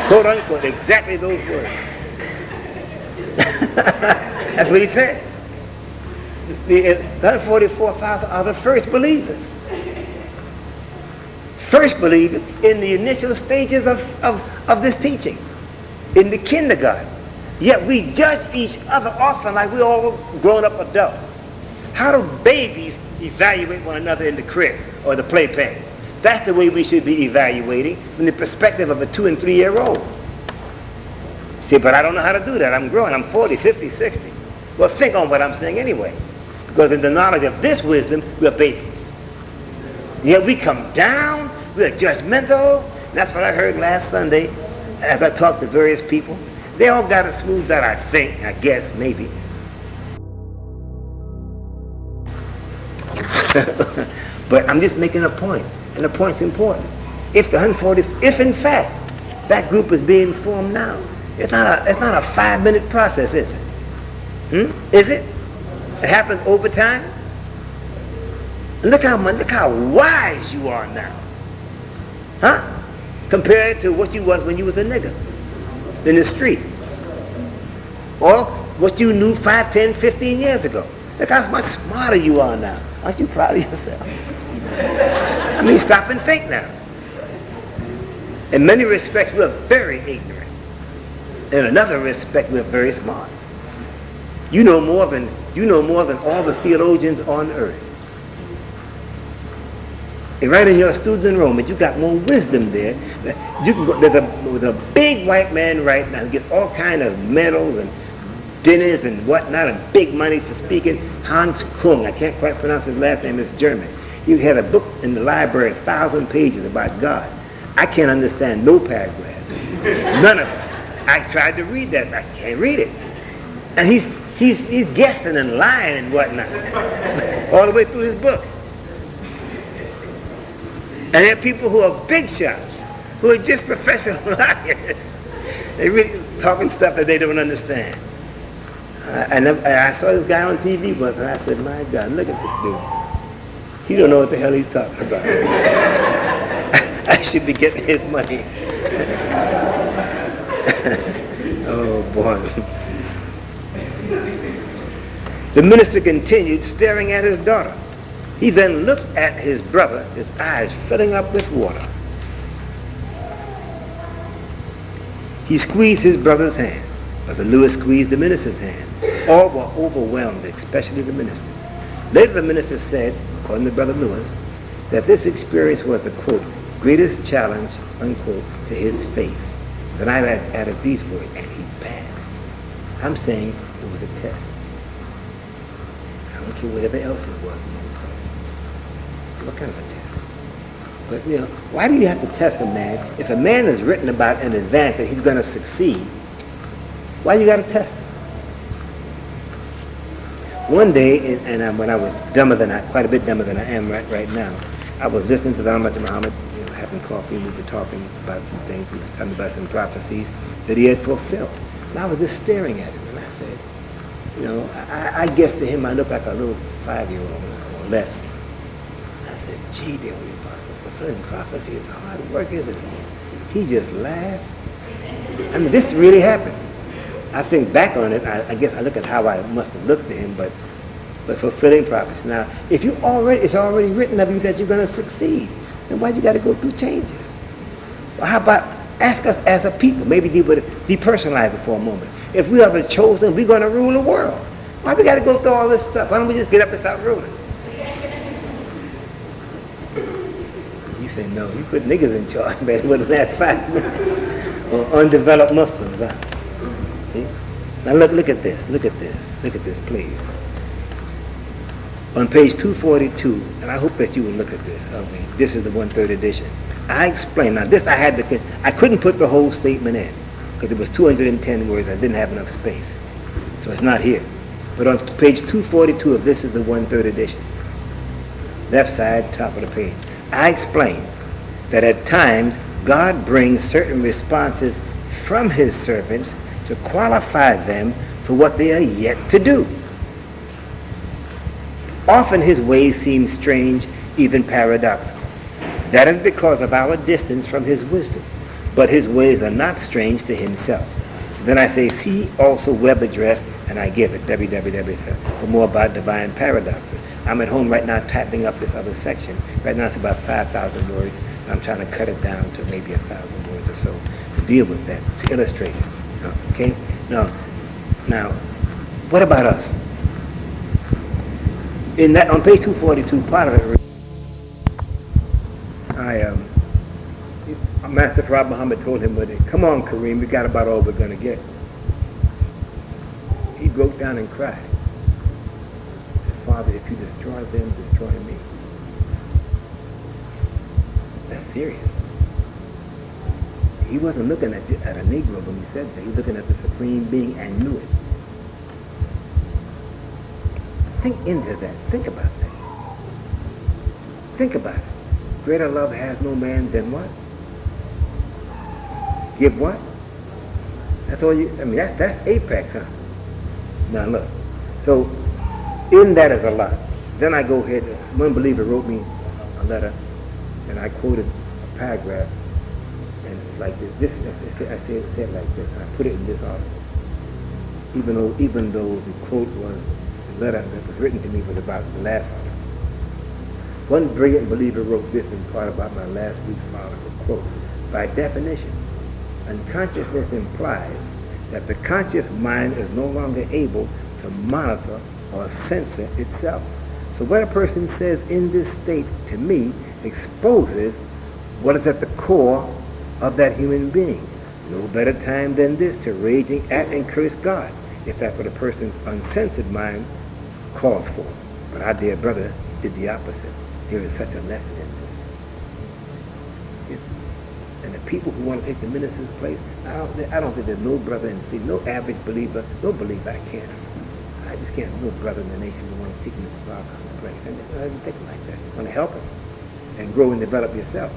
Quote unquote, exactly those words. That's what he said. The 144,000 are the first believers. First believers in the initial stages of this teaching, in the kindergarten. Yet we judge each other often like we're all grown-up adults. How do babies evaluate one another in the crib or the playpen? That's the way we should be evaluating from the perspective of a 2- and 3-year-old. See, but I don't know how to do that. I'm growing. I'm 40, 50, 60. Well, think on what I'm saying anyway. Because in the knowledge of this wisdom, we're babies. Yet we come down, we're judgmental. That's what I heard last Sunday as I talked to various people. They all got it smoothed out, I think, I guess, maybe. But I'm just making a point, and the point's important. If in fact that group is being formed now, it's not a 5-minute process, is it? Is it? It happens over time. And look how wise you are now, huh? Compared to what you was when you was a nigger in the street, or what you knew 5, 10, 15 years ago. Look how much smarter you are now. Aren't you proud of yourself? I mean, stop and think now. In many respects, we're very ignorant. In another respect, we're very smart. You know more than all the theologians on earth. And right in your student enrollment, you got more wisdom there. You can go, there's a big white man right now who gets all kind of medals and dinners and whatnot, and big money for speaking. Hans Kung, I can't quite pronounce his last name, it's German. He had a book in the library, 1,000 pages about God. I can't understand no paragraphs, none of them. I tried to read that, I can't read it. And he's guessing and lying and whatnot, all the way through his book. And there are people who are big shots, who are just professional liars. They're really talking stuff that they don't understand. I saw this guy on TV once, and I said, my God, look at this dude. He don't know what the hell he's talking about. I should be getting his money. Oh, boy. The minister continued staring at his daughter. He then looked at his brother, his eyes filling up with water. He squeezed his brother's hand. Brother Lewis squeezed the minister's hand. All were overwhelmed, especially the minister. Later the minister said, according to Brother Lewis, that this experience was the, quote, greatest challenge, unquote, to his faith. Then I added these words, and he passed. I'm saying it was a test. I don't care whatever else it was. What kind of a test? But, you know, why do you have to test a man? If a man is written about in advance that he's going to succeed, why you got to test him? One day, when I was quite a bit dumber than I am right now, I was listening to the Ahmad Muhammad, having coffee, and we were talking about some things, we were talking about some prophecies that he had fulfilled. And I was just staring at him, and I said, you know, I guess to him I look like a little 5-year-old or less. Gee, dear, fulfilling prophecy is hard work, isn't it? He just laughed. I mean, this really happened. I think back on it, I guess I look at how I must have looked to him, but fulfilling prophecy. Now, if it's already written of you that you're going to succeed, then why you got to go through changes? Well, how about ask us as a people, maybe depersonalize it for a moment. If we are the chosen, we're going to rule the world. Why we got to go through all this stuff? Why don't we just get up and start ruling? Say no, you put niggas in charge, man, for the last 5 minutes. Or undeveloped Muslims, huh? See? Now look at this, please. On page 242, and I hope that you will look at this. This is the 1/3 edition. I explain. Now this I couldn't put the whole statement in because it was 210 words. I didn't have enough space, so it's not here. But on page 242 of this is the 1/3 edition. Left side, top of the page. I explained that at times God brings certain responses from his servants to qualify them for what they are yet to do. Often his ways seem strange, even paradoxical. That is because of our distance from his wisdom. But his ways are not strange to himself. Then I say, see also web address and I give it, www, for more about divine paradoxes. I'm at home right now typing up this other section. Right now it's about 5,000 words. I'm trying to cut it down to maybe 1,000 words or so to deal with that, to illustrate it. Okay? Now, what about us? In that, on page 242, part of it, Master Farad Muhammad told him, come on, Kareem, we got about all we're going to get. He broke down and cried. He said, Father, if you destroy them, destroy me. That's serious. He wasn't looking at a Negro when he said that. He was looking at the Supreme Being and knew it. Think into that. Think about that. Think about it. Greater love has no man than what? Give what? That's all that's apex, huh? Now look. So, in that is a lot. Then I go ahead, one believer wrote me a letter, and I quoted a paragraph, and it's like this. I said like this, and I put it in this article. Even though the quote was, the letter that was written to me was about the last article. One brilliant believer wrote this in part about my last week's article, quote, by definition, unconsciousness implies that the conscious mind is no longer able to monitor or censor itself. So what a person says in this state, to me, exposes what is at the core of that human being. No better time than this to rage at and curse God, if that's what a person's uncensored mind calls for. But our dear brother did the opposite. There is such a lesson in this. And the people who want to take the minister's place, I don't think there's no brother in the city, no average believer, no believer I just can't, no brother in the nation who wants to take Mr. Farrakhan's place. And I don't think like that. You want to help him and grow and develop yourself.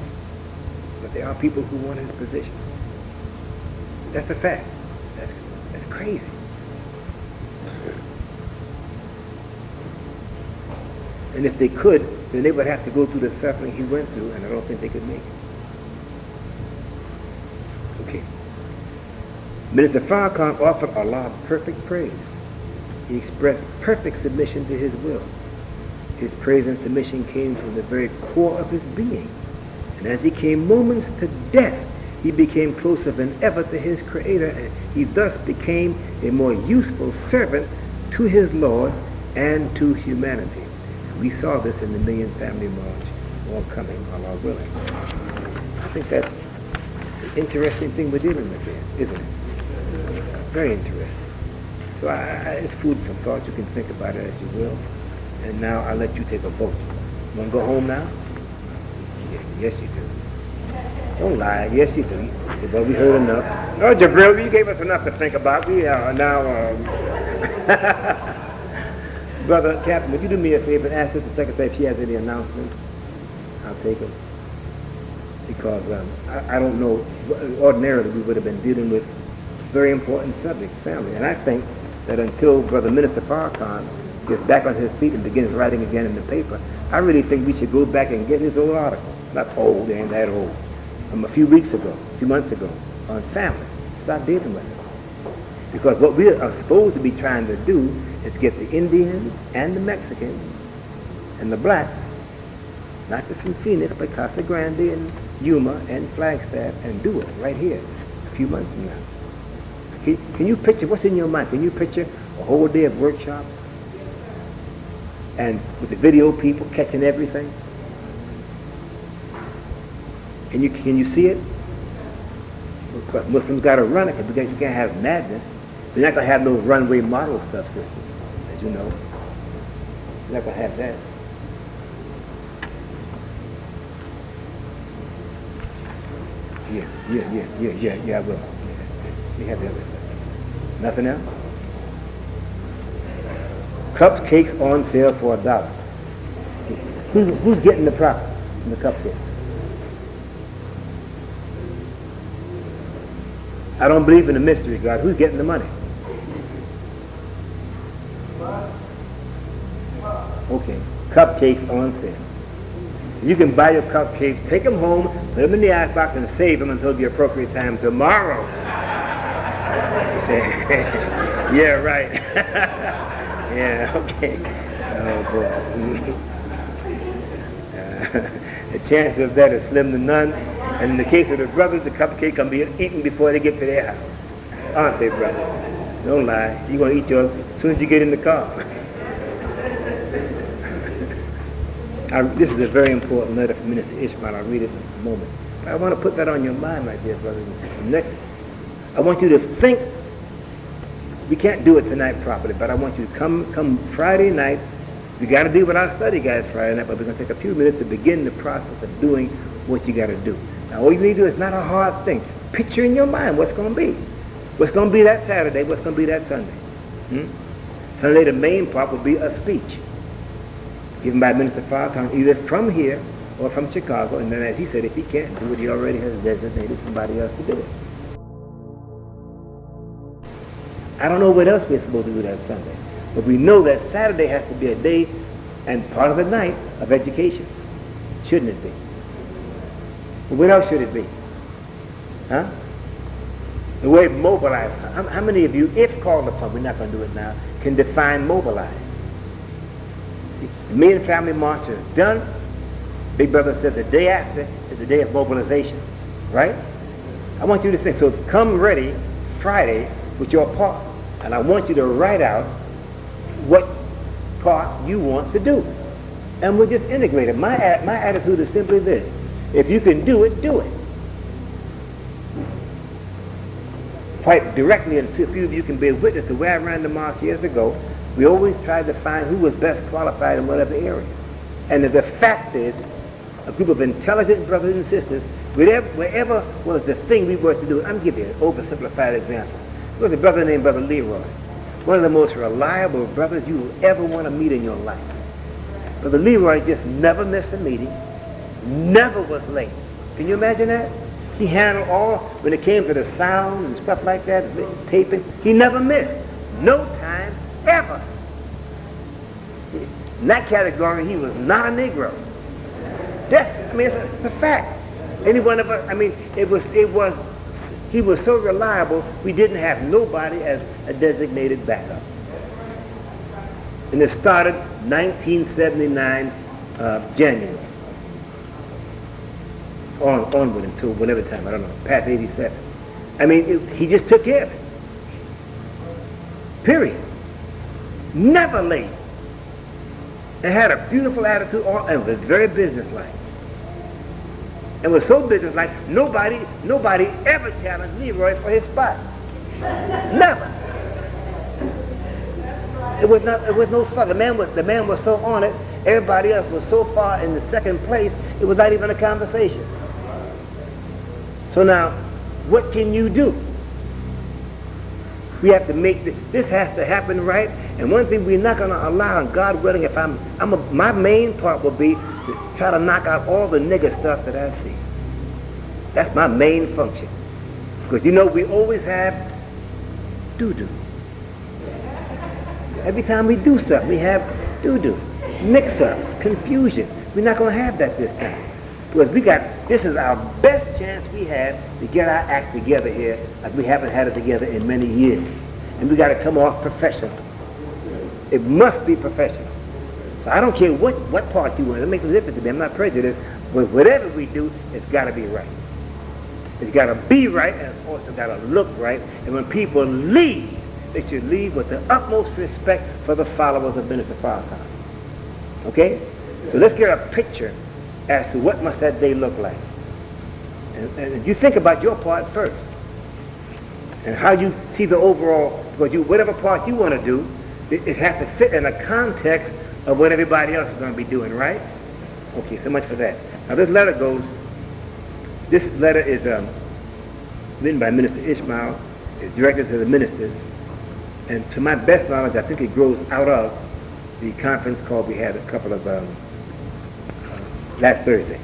But there are people who want his position. That's a fact. That's crazy. And if they could, then they would have to go through the suffering he went through, and I don't think they could make it. Okay. Minister Farrakhan offered Allah perfect praise. He expressed perfect submission to his will. His praise and submission came from the very core of his being. And as he came moments to death, he became closer than ever to his Creator, and he thus became a more useful servant to his Lord and to humanity. We saw this in the Million Family March, all coming, Allah willing. I think that's an interesting thing we're dealing with here, isn't it? Very interesting. So it's food for thought. You can think about it as you will. And now I'll let you take a vote. You want to go home now? Yes, you do. Don't lie. Yes, you do. Well, we heard enough. Oh, Jabril, you gave us enough to think about. We are now... Brother Captain, would you do me a favor and ask the Secretary if she has any announcements? I'll take them. Because I don't know, ordinarily we would have been dealing with very important subjects, family. And I think that until Brother Minister Farrakhan gets back on his feet and begins writing again in the paper, I really think we should go back and get his old article. Not old, they ain't that old. From a few weeks ago, a few months ago, on family. Stop dealing with it. Because what we are supposed to be trying to do is get the Indians and the Mexicans and the blacks, not just in Phoenix, but Casa Grande and Yuma and Flagstaff, and do it right here a few months from now. Can you picture, what's in your mind? Can you picture a whole day of workshops and with the video people catching everything? Can you see it? But Muslims got to run it because you can't have madness. You're not going to have no runway model stuff, sisters, as you know. You're not going to have that. Yeah, I will. You have the other stuff. Nothing else? Cupcakes on sale for $1. Who's getting the profit from the cupcakes? I don't believe in the mystery, God. Who's getting the money? Okay, cupcakes on sale. You can buy your cupcakes, take them home, put them in the icebox, and save them until the appropriate time tomorrow. Yeah, right. Yeah, okay. Oh, boy. The chances of that is slim to none. And in the case of the brothers, the cupcake can be eaten before they get to their house. Aren't they, brothers? Don't lie. You're going to eat yours as soon as you get in the car. This is a very important letter from Minister Ishmael. I'll read it in a moment. But I want to put that on your mind, my dear brothers and sisters. Next, I want you to think. We can't do it tonight properly, but I want you to come Friday night. You got to do what our study guys Friday night, but we're going to take a few minutes to begin the process of doing what you got to do. Now, all you need to do is not a hard thing. Picture in your mind what's going to be. What's going to be that Saturday? What's going to be that Sunday? Sunday, the main part will be a speech given by Minister Farrakhan, either from here or from Chicago. And then, as he said, if he can't do it, he already has designated somebody else to do it. I don't know what else we're supposed to do that Sunday, but we know that Saturday has to be a day and part of the night of education. Shouldn't it be? But what else should it be? Huh? The word mobilize. How many of you, if called upon, we're not going to do it now, can define mobilize? The Me and Family March is done. Big Brother said the day after is the day of mobilization, right? I want you to think, so come ready Friday with your part. And I want you to write out what part you want to do. And we'll just integrate it. My attitude is simply this. If you can do it, do it. Quite directly, and a few of you can be a witness to where I ran the march years ago, we always tried to find who was best qualified in whatever area. And the fact is, a group of intelligent brothers and sisters, wherever was the thing we were to do, I'm giving you an oversimplified example. There was a brother named Brother Leroy, one of the most reliable brothers you will ever want to meet in your life. Brother Leroy just never missed a meeting, never was late. Can you imagine that? He handled all, when it came to the sound and stuff like that, taping, he never missed. No time, ever. In that category, he was not a Negro. It's a fact. Any one of us, he was so reliable, we didn't have nobody as a designated backup. And it started 1979, January. Onward until whatever time, I don't know, past 87. He just took care of it. Period. Never late. And had a beautiful attitude, and was very businesslike. And was so businesslike, nobody ever challenged Leroy for his spot. Never. It was no thought. The man was so on it. Everybody else was so far in the second place. It was not even a conversation. So now, what can you do? We have to make this has to happen right. And one thing we're not going to allow, and God willing, if my main part will be to try to knock out all the nigger stuff that I see. That's my main function. Because we always have doo-doo. Every time we do something, we have doo-doo, mix-ups, confusion. We're not going to have that this time. Because this is our best chance we have to get our act together here, like we haven't had it together in many years. And we got to come off professional. It must be professional. So I don't care what part you want. It makes no difference to me. I'm not prejudiced. But whatever we do, it's got to be right. It's got to be right, and it's also got to look right. And when people leave, they should leave with the utmost respect for the followers of Minister Farrakhan. Okay? So let's get a picture as to what must that day look like. And you think about your part first. And how you see the overall, because whatever part you want to do, it has to fit in a context of what everybody else is going to be doing, right? Okay, so much for that. Now this letter is written by Minister Ishmael. It's directed to the ministers. And to my best knowledge, I think it grows out of the conference call we had a couple of last Thursday.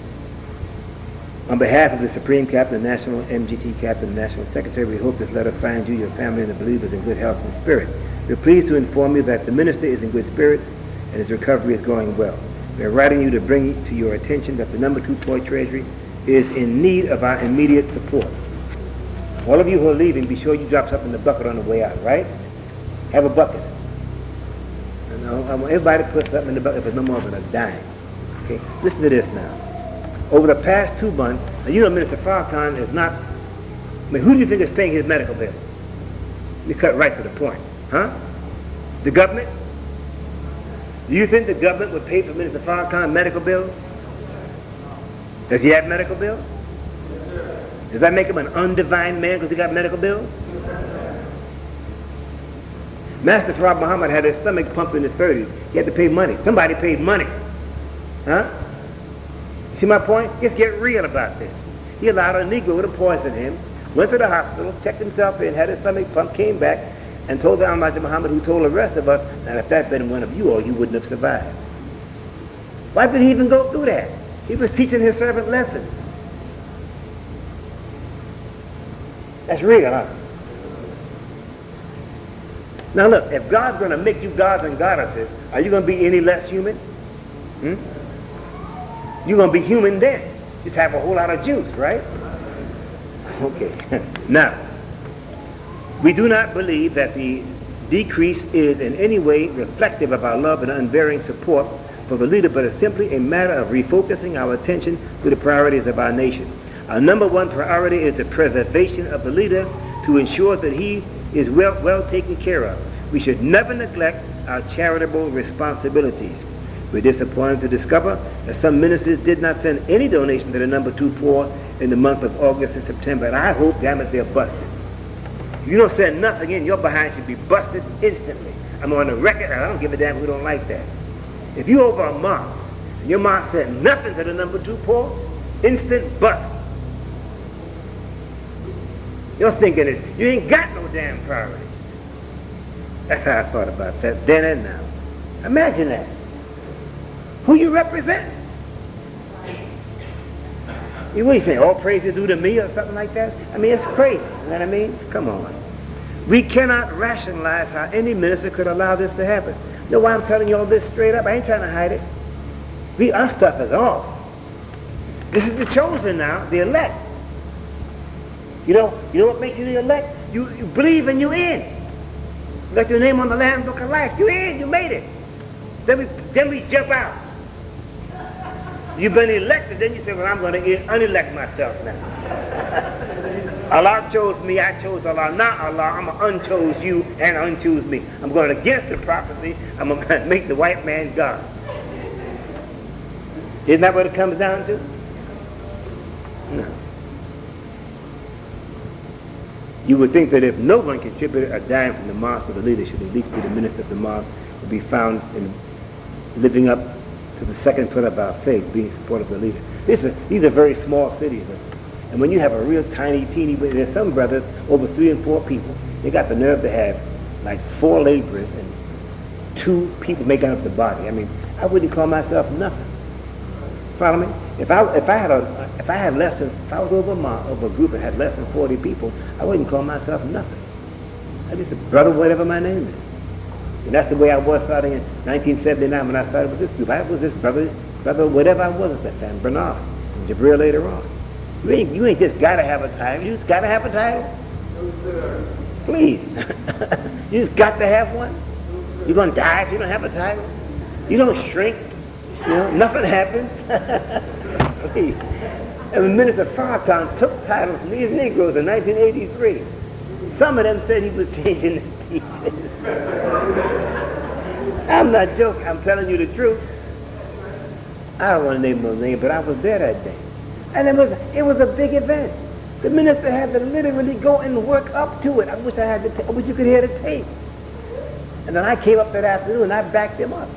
On behalf of the Supreme Captain, the National MGT Captain, the National Secretary, we hope this letter finds you, your family, and the believers in good health and spirit. We're pleased to inform you that the minister is in good spirits and his recovery is going well. We're writing you to bring to your attention that the number 2 Toy Treasury is in need of our immediate support. All of you who are leaving, be sure you drop something in the bucket on the way out, right? Have a bucket. And I want everybody to put something in the bucket for no more than a dime. Okay? Listen to this now. Over the past 2 months, and you know Minister Farrakhan is not, I mean, who do you think is paying his medical bill? You cut right to the point. Huh? The government? Do you think the government would pay for Minister Farrakhan's medical bills? Does he have medical bills? Does that make him an undivine man because he got medical bills? Master Farad Muhammad had his stomach pumped in his 30s. He had to pay money. Somebody paid money. Huh? See my point? Just get real about this. He allowed a Negro to poison him, went to the hospital, checked himself in, had his stomach pumped, came back, and told the Almighty Muhammad, who told the rest of us, that if that had been one of you all, you wouldn't have survived. Why did he even go through that? He was teaching his servant lessons. That's real, huh? Now look, if God's going to make you gods and goddesses, are you going to be any less human? You're going to be human then. Just have a whole lot of juice, right? Okay. Now, we do not believe that the decrease is in any way reflective of our love and unvarying support for the leader, but is simply a matter of refocusing our attention to the priorities of our nation. Our number one priority is the preservation of the leader to ensure that he is well taken care of. We should never neglect our charitable responsibilities. We're disappointed to discover that some ministers did not send any donation to the number 24 in the month of August and September, and I hope, damn it, they're busted. If you don't send nothing in, your behind should be busted instantly. I'm on the record, and I don't give a damn who don't like that. If you over a mosque, and your mosque sent nothing to the number 24, instant bust. Your thinking is, you ain't got no damn priority. That's how I thought about that then and now. Imagine that. Who you represent? You what do you think? All praise is due to me or something like that? I mean, it's crazy. You know what I mean? Come on. We cannot rationalize how any minister could allow this to happen. You know why I'm telling you all this straight up? I ain't trying to hide it. Our stuff is off. This is the chosen now, the elect. You know what makes you the elect? You believe and you in. You got your name on the Lamb's Book of Life. You in, you made it. Then we jump out. You've been elected, then you say, well, I'm going to unelect myself now. Allah chose me, I chose Allah. Not Allah, I'm going to unchose you and unchoose me. I'm going against the prophecy. I'm going to make the white man God. Isn't that what it comes down to? No. You would think that if no one contributed a dime from the mosque or the leadership, at least be the minister of the mosque, would be found in living up to the second pillar of our faith, being supportive of the leader. These are very small cities. And when you have a real tiny, teeny, there's some brothers, over 3 and 4 people, they got the nerve to have like 4 laborers and 2 people making up the body. I mean, I wouldn't call myself nothing. Follow me? If I was over a group that had less than 40 people, I wouldn't call myself nothing. I just a brother, whatever my name is. And that's the way I was starting in 1979 when I started with this group. I was this brother, whatever I was at that time, Bernard, and Jabril later on. You ain't just got to have a title. You just got to have a title? No, sir. Please. You just got to have one? You're going to die if you don't have a title? You don't shrink. You know, nothing happens. Please. And when Minister Farrakhan took titles from these Negroes in 1983, some of them said he was changing the teachings. I'm not joking. I'm telling you the truth. I don't want to name no name, but I was there that day. And it was a big event. The minister had to literally go and work up to it. I wish you could hear the tape. And then I came up that afternoon and I backed him up.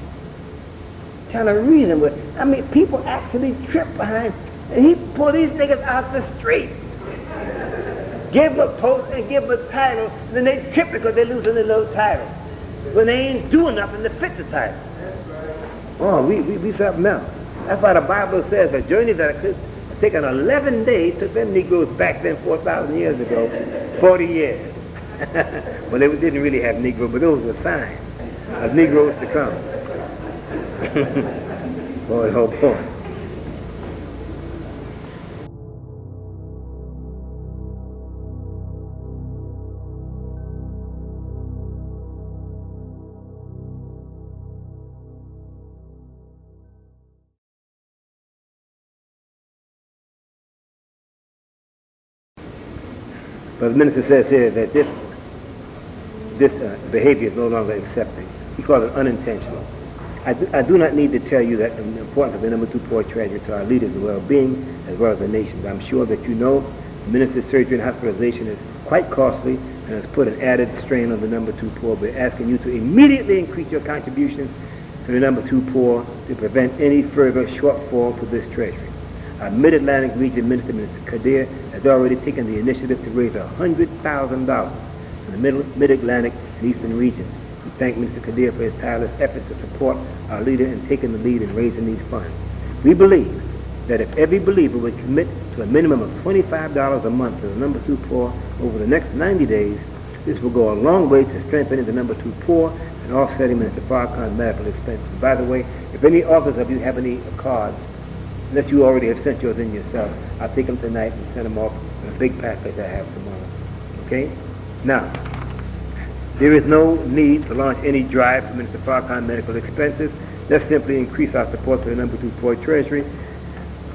Trying to reason with. I mean, people actually tripped behind, and he pulled these niggas out the street. Give them a post and give them a title, and then they trip because they're losing their little title. When they ain't doing nothing to fit the title. Oh, we something else. That's why the Bible says a journey that could have taken 11 days took them Negroes back then 4,000 years ago, 40 years. Well, they didn't really have Negroes, but those were signs of Negroes to come. Boy, oh boy. But the minister says here that this behavior is no longer accepted. He calls it unintentional. I do not need to tell you that the importance of the number 2 poor treasury to our leaders' well-being as well as the nation's. I'm sure that you know the minister's surgery and hospitalization is quite costly and has put an added strain on the number 2 poor. We're asking you to immediately increase your contributions to the number 2 poor to prevent any further shortfall to this treasury. Our Mid-Atlantic Region Minister, Mr. Cody X, has already taken the initiative to raise $100,000 in the Mid-Atlantic and Eastern regions. We thank Mr. Cody X for his tireless efforts to support our leader in taking the lead in raising these funds. We believe that if every believer would commit to a minimum of $25 a month to the number 2 poor over the next 90 days, this will go a long way to strengthening the number 2 poor and offsetting Mr. Farrakhan's medical expenses. By the way, if any others of you have any cards, unless you already have sent yours in yourself, I'll take them tonight and send them off in a big package I have tomorrow. Okay? Now, there is no need to launch any drive for Mr. Farrakhan's medical expenses. Let's simply increase our support to the number 2 poor treasury.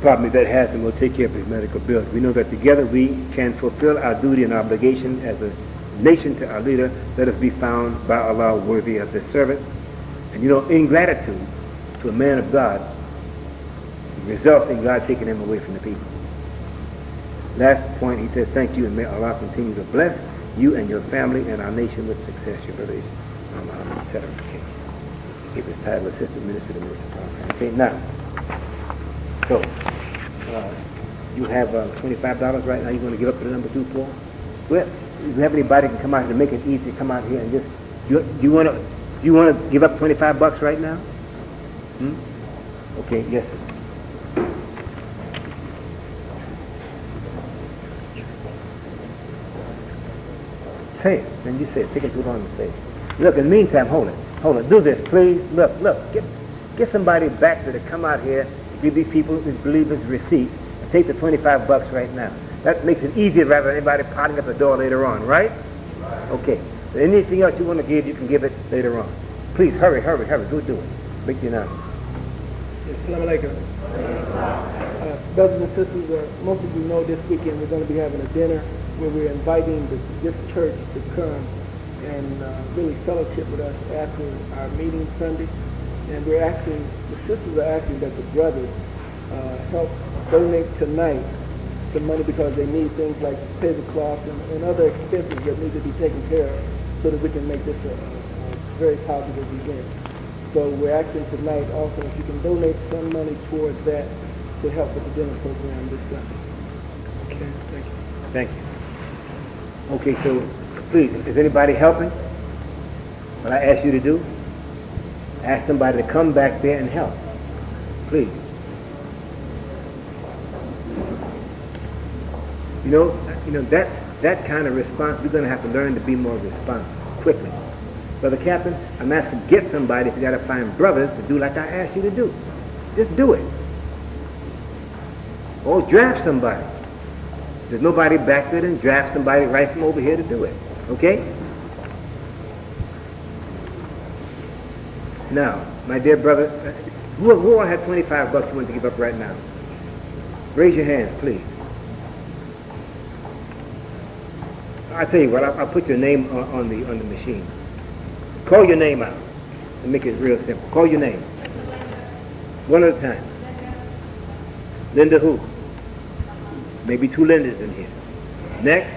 Probably that has and will take care of his medical bills. We know that together we can fulfill our duty and obligation as a nation to our leader. Let us be found by Allah worthy of this service. And you know, ingratitude to a man of God results in God taking him away from the people. Last point, he says, thank you, and may Allah continue to bless you and your family and our nation with success. Your brother, etc. Okay. Give his title assistant minister to Minister. Okay, now, so you have $25 right now. You're going to give up to the number 2 poor. Well, if you have anybody can come out here to make it easy, come out here and just. Do you want to give up $25 right now? Okay, yes. Say it. Then you say it. Take it too long to say it. Look, in the meantime, hold it. Do this, please. Look. Get somebody back there to come out here, give these people, these believers, receipt, and take the $25 right now. That makes it easier rather than anybody potting up the door later on, right? Okay. So anything else you want to give, you can give it later on. Please, hurry. Go do it. Make the announcement. Assalamu alaikum. Brothers and sisters, most of you know this weekend we're going to be having a dinner where we're inviting this church to come and really fellowship with us after our meeting Sunday. And the sisters are asking that the brothers help donate tonight some money because they need things like tablecloths and other expenses that need to be taken care of so that we can make this a very positive event. So we're asking tonight also if you can donate some money towards that to help with the dinner program this Sunday. Okay, thank you. Thank you. Okay, so please, is anybody helping? What I ask you to do? Ask somebody to come back there and help. Please. You know that kind of response, we're going to have to learn to be more responsive quickly. Brother Captain, I'm asking get somebody, if you got to find brothers, to do like I asked you to do. Just do it. Or draft somebody. If there's nobody back there, then draft somebody right from over here to do it. Okay? Now, my dear brother, who all had $25 you want to give up right now? Raise your hands, please. I'll tell you what, I'll put your name on the machine. Call your name out and make it real simple. Call your name. One at a time. Linda who? Maybe 2 Lindas in here. Next.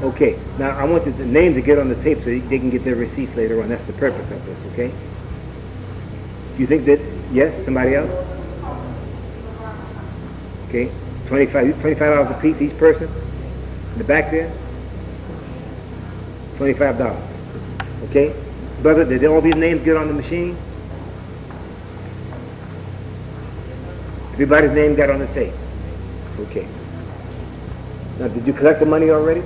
Okay, now I want the names to get on the tape so they can get their receipts later on. That's the purpose of this, okay? Do you think that, yes, somebody else? Okay, $25 a piece each person? In the back there? $25. Okay? Brother, did all these names get on the machine? Everybody's name got on the tape. Okay. Now, did you collect the money already?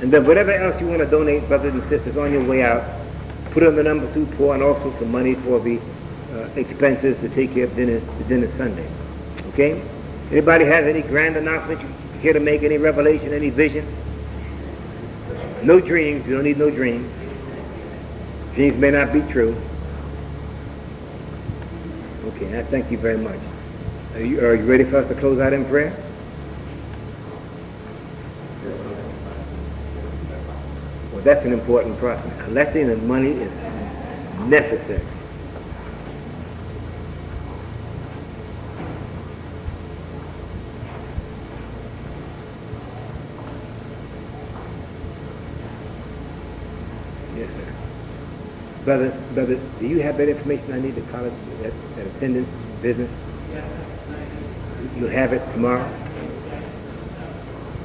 And then whatever else you want to donate, brothers and sisters, on your way out, put it on the number 2 poor and also some money for the expenses to take care of the dinner Sunday. Okay? Anybody has any grand announcement you care to make, any revelation, any vision? No dreams. You don't need no dreams. Dreams may not be true. Okay, I thank you very much. Are you ready for us to close out in prayer? Well, that's an important process. Collecting the money is necessary. Yes, sir. Brother, do you have that information I need to college, that attendance business? You'll have it tomorrow?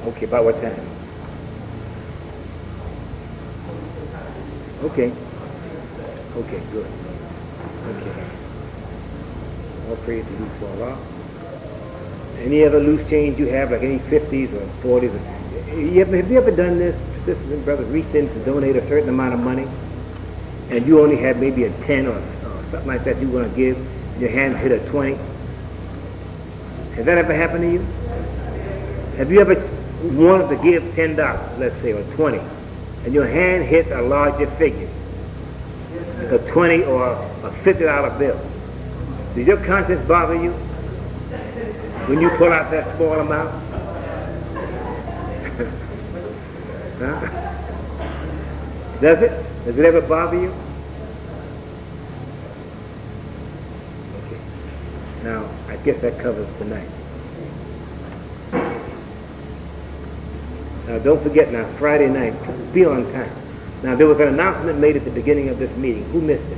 Okay, about what time? Okay. Okay, good. Okay. All praise to you for Allah. Any other loose change you have, like any 50s or 40s? Have you ever done this? Sisters and brothers reached in to donate a certain amount of money, and you only had maybe a 10 or something like that you want to give, and your hand hit a 20? Has that ever happened to you? Have you ever wanted to give $10, let's say, or 20, and your hand hit a larger figure, like a 20 or a $50 bill? Does your conscience bother you when you pull out that small amount? Huh? Does it? Does it ever bother you? Okay. Now, I guess that covers tonight. Now, don't forget now, Friday night, be on time. Now, there was an announcement made at the beginning of this meeting. Who missed it?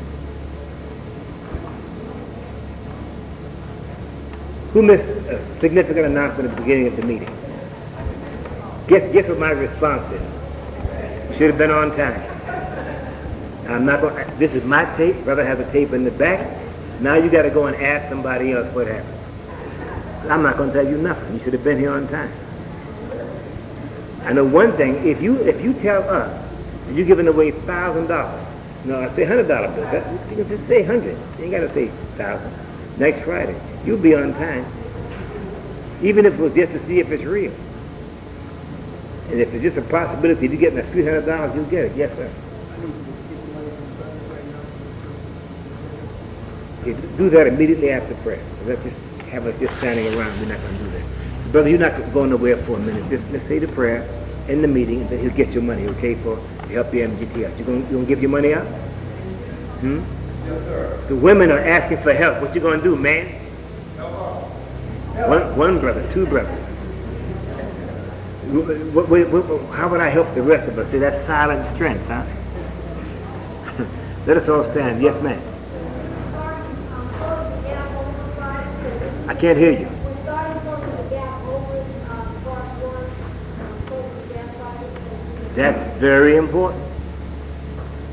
Who missed a significant announcement at the beginning of the meeting? Guess what my response is? Should have been on time. I'm not going. This is my tape. Brother has a tape in the back. Now you got to go and ask somebody else what happened. I'm not going to tell you nothing. You should have been here on time. I know one thing. If you tell us that you're giving away $1,000, no, I say $100 bill. You can just say 100. You ain't got to say 1,000. Next Friday, you'll be on time. Even if it was just to see if it's real. And if there's just a possibility of you getting a few $100, you'll get it. Yes, sir. Okay, do that immediately after prayer. Let's just have us just standing around. We're not going to do that. Brother, you're not going nowhere for a minute. Just let's say the prayer in the meeting, and then he'll get your money, okay, to help the MGT out. You going to give your money out? Yes, sir. The women are asking for help. What you going to do, man? One brother, two brothers. How would I help the rest of us? See, that's silent strength, huh? Let us all stand. Yes, ma'am. I can't hear you. That's very important.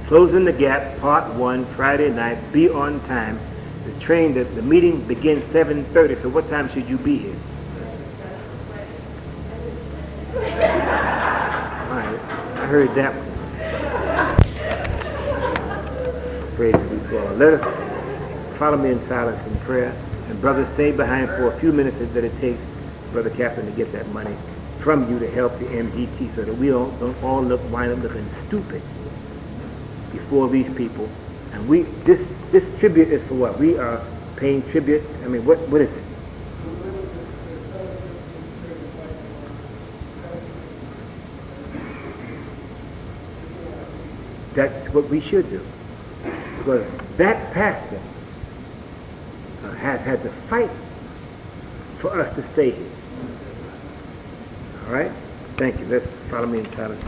Closing the Gap, Part 1, Friday night. Be on time. The meeting begins 7:30, so what time should you be here? All right, I heard that one. Praise be to God. Let us follow me in silence in prayer. And brothers, stay behind for a few minutes that it takes, Brother Captain, to get that money from you to help the MGT so that we don't all wind up looking stupid before these people. And this tribute is for what? We are paying tribute. I mean, what is it? That's what we should do. Because that pastor has had to fight for us to stay here. All right? Thank you. Let's follow me in silence.